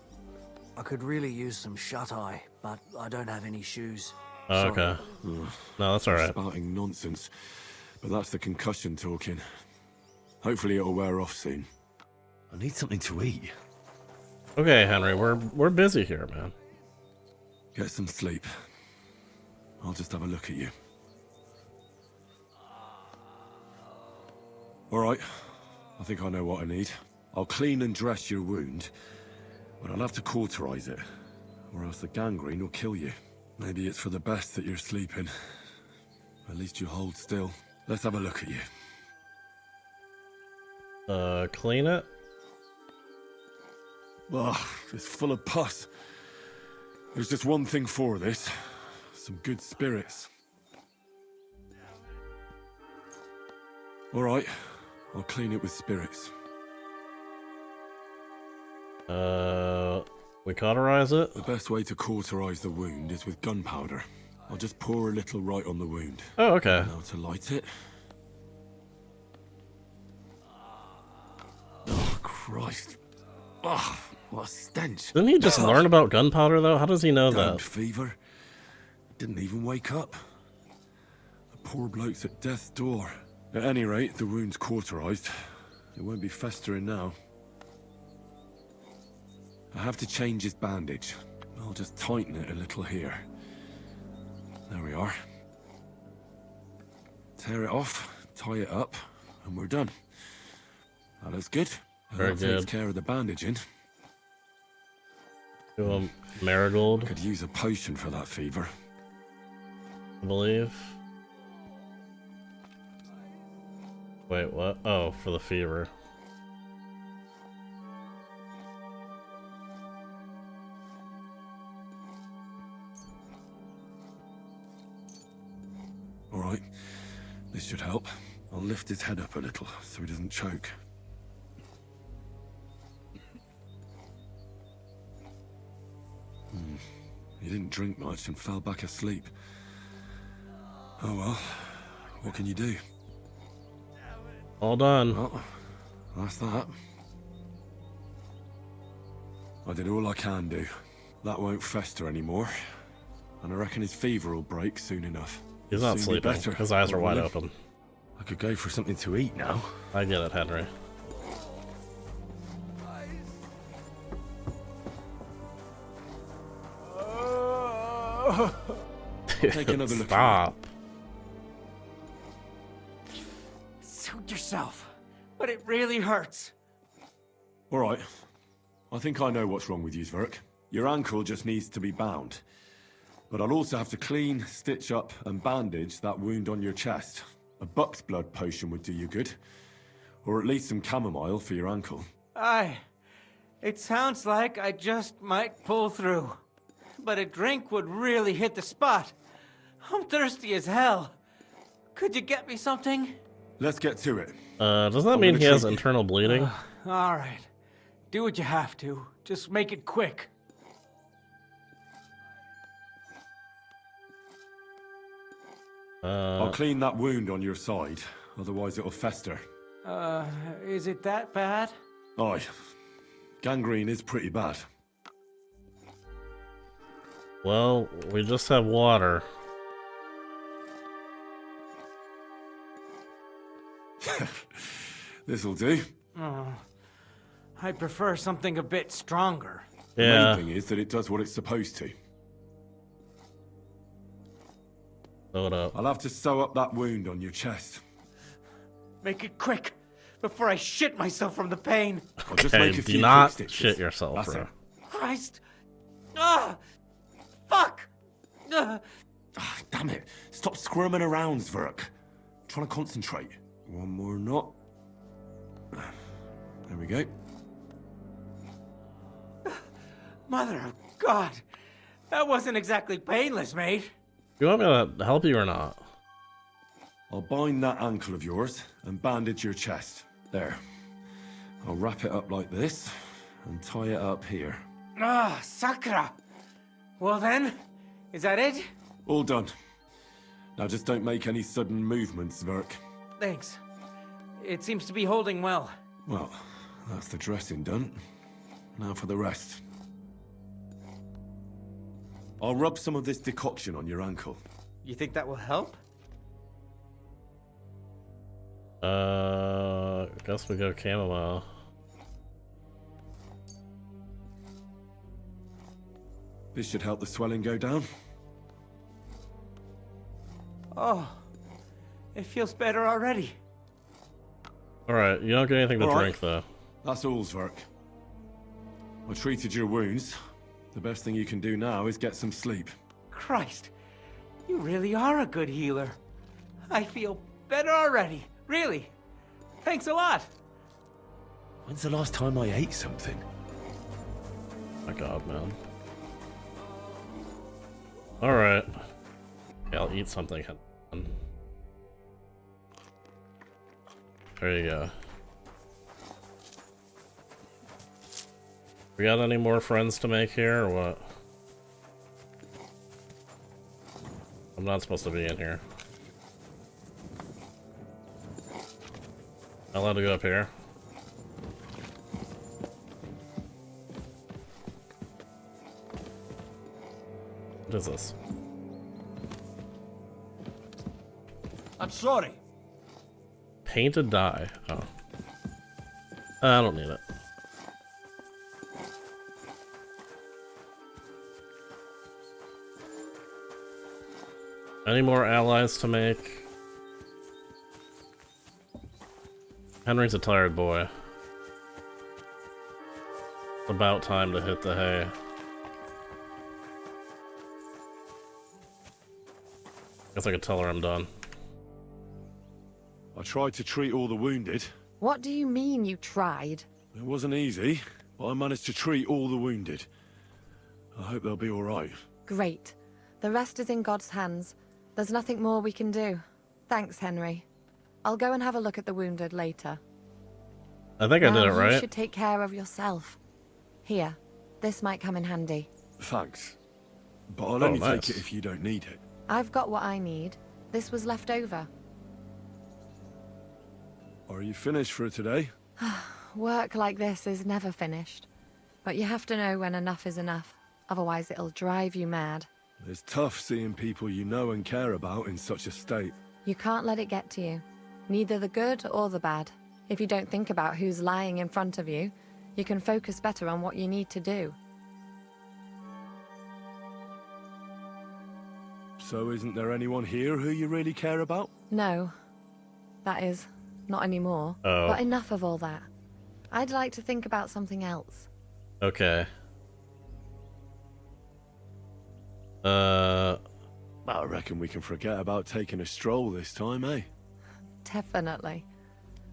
I could really use some shut-eye, but I don't have any shoes. Oh, okay. No, that's alright. Spouting nonsense. But that's the concussion talking. Hopefully it'll wear off soon. I need something to eat. Okay, Henry, we're busy here, man. Get some sleep. I'll just have a look at you. Alright, I think I know what I need. I'll clean and dress your wound, but I'll have to cauterize it, or else the gangrene will kill you. Maybe it's for the best that you're sleeping. At least you hold still. Let's have a look at you. Clean it? Ugh, it's full of pus. There's just one thing for this. Some good spirits. Alright, I'll clean it with spirits. We cauterize it? The best way to cauterize the wound is with gunpowder. I'll just pour a little right on the wound. Oh, okay. Now to light it. Oh, Christ. Oh, what a stench. Didn't he just learn about gunpowder, though? How does he know Damned that? fever. Didn't even wake up. The poor bloke's at death's door. At any rate, the wound's cauterized. It won't be festering now. I have to change his bandage. I'll just tighten it a little here. There we are. Tear it off, tie it up, and we're done. That looks good. Very that takes good. care of the bandaging. Do a marigold, Could use a potion for that fever. I believe. Wait, what? Oh, for the fever. Alright, this should help. I'll lift his head up a little so he doesn't choke. He didn't drink much and fell back asleep. Oh well, what can you do? All done. Well, that's that. I did all I can do. That won't fester anymore. And I reckon his fever will break soon enough. He's not Soon be sleeping. better, His eyes are wide probably. open. I could go for something to eat now. I get it, Henry. Take another look. Stop. Suit yourself. But it really hurts. Alright. I think I know what's wrong with you, Zverk. Your ankle just needs to be bound. But I'll also have to clean, stitch up, and bandage that wound on your chest. A buck's blood potion would do you good. Or at least some chamomile for your ankle. Aye. It sounds like I just might pull through. But a drink would really hit the spot. I'm thirsty as hell. Could you get me something? Let's get to it. Does that mean he has internal bleeding? All right. Do what you have to. Just make it quick. I'll clean that wound on your side, otherwise it'll fester. Is it that bad? Aye. Gangrene is pretty bad. Well, we just have water. This'll do. Oh, I prefer something a bit stronger. The Yeah. main thing is that it does what it's supposed to. Sew it up. I'll have to sew up that wound on your chest. Make it quick, before I shit myself from the pain. I'll just Okay, make a do few not quick stitches. shit yourself, That's bro. it. Christ! Ah! Fuck! Ah, damn it. Stop squirming around, Zverk. Trying to concentrate. One more knot. There we go. Mother of God! That wasn't exactly painless, mate. You want me to help you or not? I'll bind that ankle of yours and bandage your chest. There. I'll wrap it up like this and tie it up here. Ah, Sakra! Well then, is that it? All done. Now just don't make any sudden movements, Zverk. Thanks. It seems to be holding well. Well, that's the dressing done. Now for the rest. I'll rub some of this decoction on your ankle. You think that will help? Guess we go chamomile. This should help the swelling go down. Oh, it feels better already. Alright, you don't get anything to All right. drink though. That's all's work. I treated your wounds. The best thing you can do now is get some sleep. Christ, you really are a good healer. I feel better already, really. Thanks a lot. When's the last time I ate something? My god, man. Alright. Yeah, I'll eat something. There you go. We got any more friends to make here, or what? I'm not supposed to be in here. Am I allowed to go up here? What is this? I'm sorry. Painted dye. Oh. I don't need it. Any more allies to make? Henry's a tired boy. It's about time to hit the hay. Guess I could tell her I'm done. I tried to treat all the wounded. What do you mean you tried? It wasn't easy, but I managed to treat all the wounded. I hope they'll be alright. Great. The rest is in God's hands. There's nothing more we can do. Thanks, Henry. I'll go and have a look at the wounded later. I think I did it You right. should take care of yourself. Here, this might come in handy. Thanks. But I'll Oh, only nice. take it if you don't need it. I've got what I need. This was left over. Are you finished for today? Work like this is never finished. But you have to know when enough is enough. Otherwise it'll drive you mad. It's tough seeing people you know and care about in such a state. You can't let it get to you. Neither the good or the bad. If you don't think about who's lying in front of you, you can focus better on what you need to do. So isn't there anyone here who you really care about? No. That is, not anymore. Oh. But enough of all that. I'd like to think about something else. Okay. I reckon we can forget about taking a stroll this time, eh? Definitely.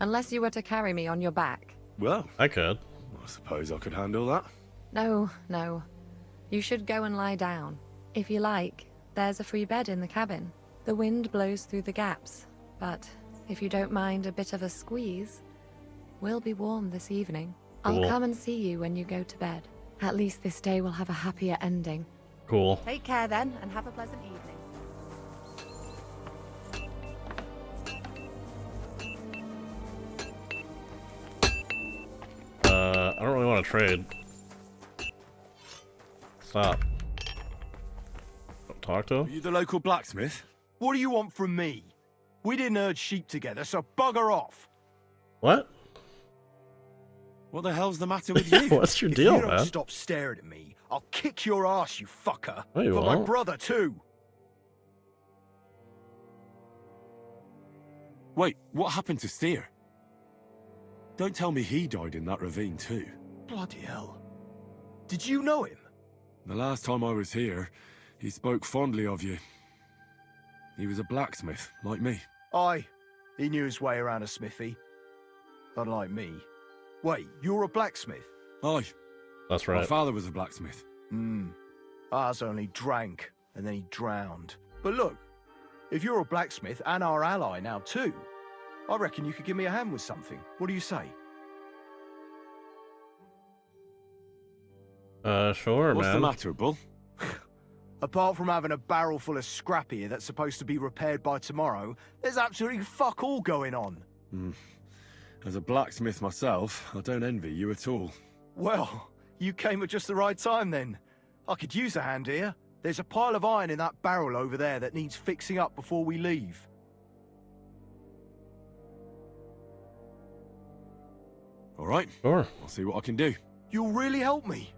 Unless you were to carry me on your back. Well, I could. I suppose I could handle that. No, no. You should go and lie down. If you like, there's a free bed in the cabin. The wind blows through the gaps, but if you don't mind a bit of a squeeze, we'll be warm this evening. Cool. I'll come and see you when you go to bed. At least this day will have a happier ending. Cool. Take care then, and have a pleasant evening. I don't really want to trade. Stop. Don't talk to Are him? you the local blacksmith? What do you want from me? We didn't herd sheep together, so bugger off. What? What the hell's the matter with you? What's your If deal, you don't man? stop staring at me, I'll kick your ass, you fucker. No, you For my won't. brother, too. Wait, what happened to Steer? Don't tell me he died in that ravine too. Bloody hell. Did you know him? The last time I was here, he spoke fondly of you. He was a blacksmith, like me. Aye. He knew his way around a smithy. Unlike me. Wait, you're a blacksmith? Aye. That's My right. father was a blacksmith. Ours only drank, and then he drowned. But look, if you're a blacksmith and our ally now too, I reckon you could give me a hand with something. What do you say? Sure, What's man. the matter, Bull? Apart from having a barrel full of scrap here that's supposed to be repaired by tomorrow, there's absolutely fuck all going on. As a blacksmith myself, I don't envy you at all. Well, you came at just the right time then. I could use a hand here. There's a pile of iron in that barrel over there that needs fixing up before we leave. All right. Sure. I'll see what I can do. You'll really help me?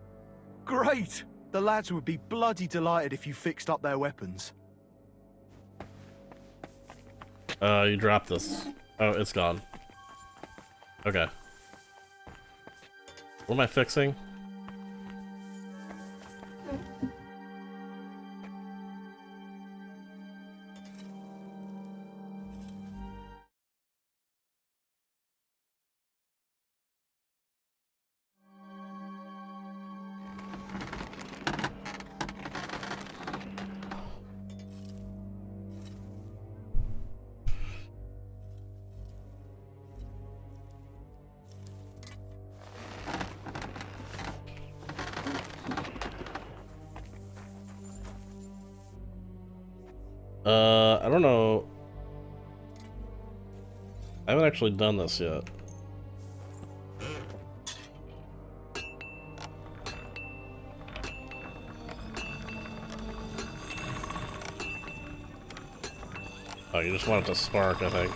Great! The lads would be bloody delighted if you fixed up their weapons. You dropped this. Oh, it's gone. Okay. What am I fixing? I don't know. I haven't actually done this yet. Oh, you just want it to spark, I think.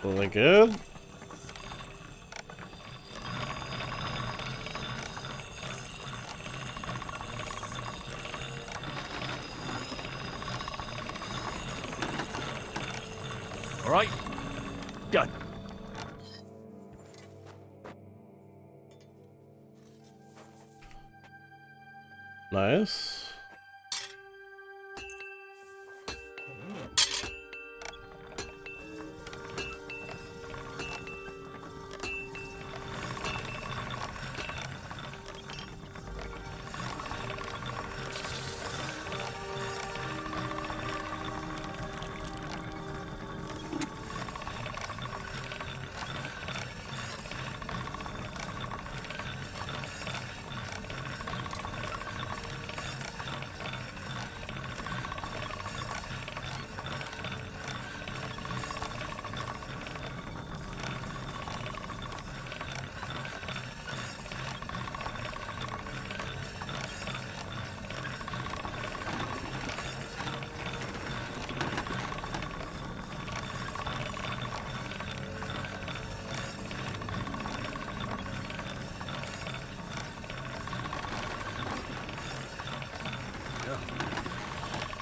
Feeling good? All right, done. Nice.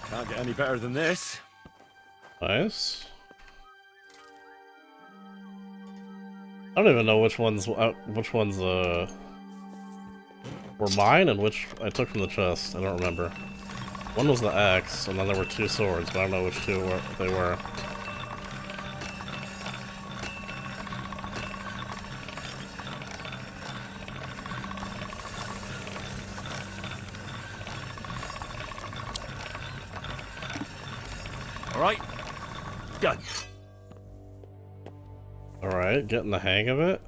Can't get any better than this. Nice. I don't even know which ones were mine and which I took from the chest. I don't remember. One was the axe, and then there were two swords, but I don't know which two they were. All right, done. All right, getting the hang of it.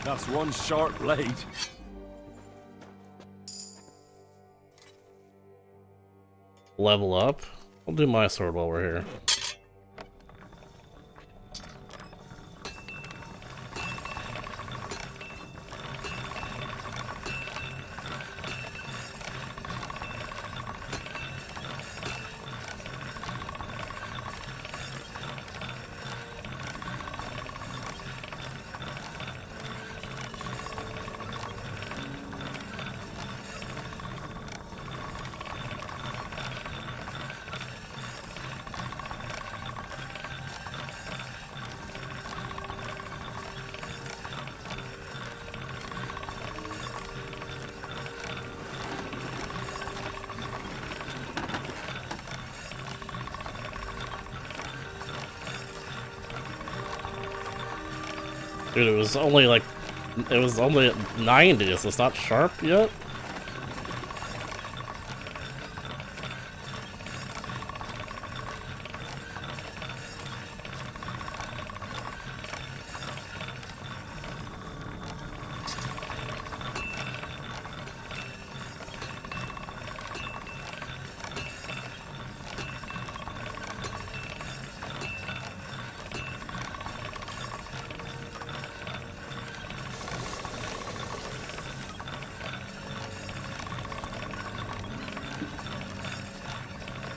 That's one sharp blade. Level up. I'll do my sword while we're here. Dude, it was only like, it was only at 90, so it's not sharp yet?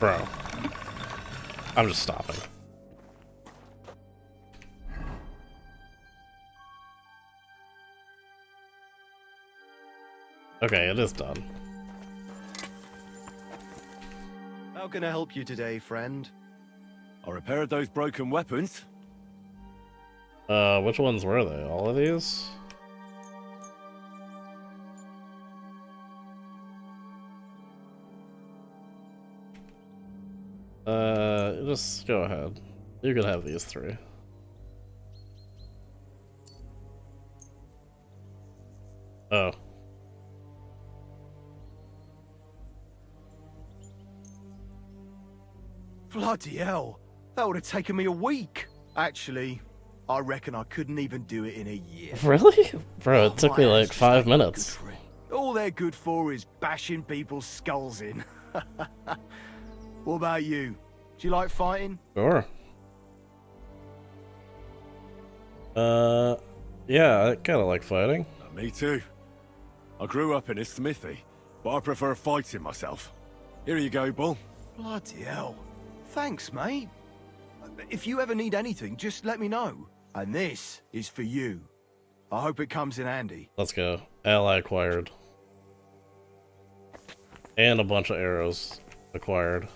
Bro. I'm just stopping. Okay, it is done. How can I help you today, friend? I repaired those broken weapons. Which ones were they? All of these? Just go ahead. You can have these 3. Oh. Bloody hell! That would have taken me a week. Actually, I reckon I couldn't even do it in a year. Really? Bro, it took me like 5 minutes. All they're good for is bashing people's skulls in. What about you? Do you like fighting? Sure. Yeah, I kinda like fighting. Me too. I grew up in a smithy, but I prefer fighting myself. Here you go, Bull. Bloody hell. Thanks, mate. If you ever need anything, just let me know. And this is for you. I hope it comes in handy. Let's go. Ally acquired. And a bunch of arrows acquired.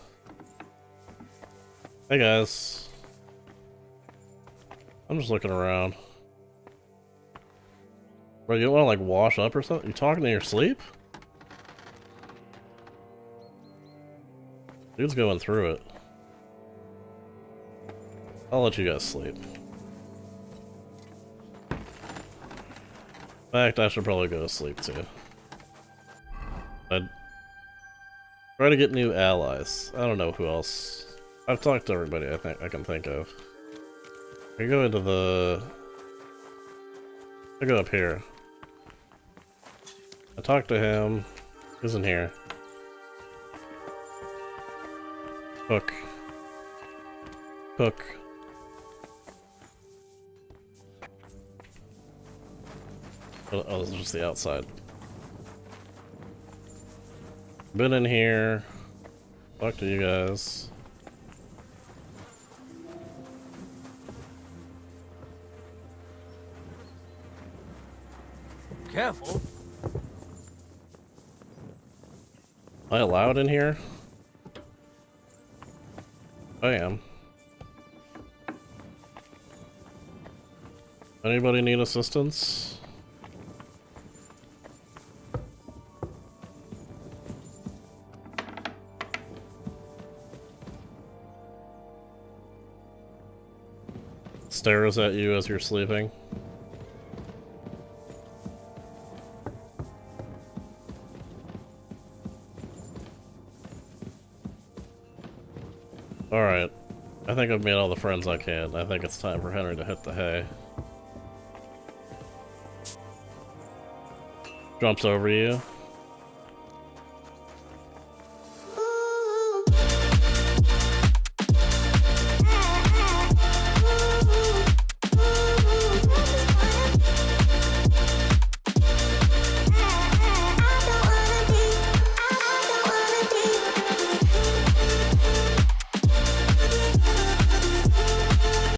Hey guys. I'm just looking around. Bro, you don't want to like wash up or something? You talking in your sleep? Dude's going through it. I'll let you guys sleep. In fact, I should probably go to sleep too. I'd try to get new allies. I don't know who else. I've talked to everybody I think I can think of. I go into the... I go up here. I talked to him. He's in here. Cook. Cook. Oh, this is just the outside. Been in here. Talk to you guys. Careful. Am I allowed in here? I am. Anybody need assistance? Stares at you as you're sleeping. Alright. I think I've made all the friends I can. I think it's time for Henry to hit the hay. Jumps over you.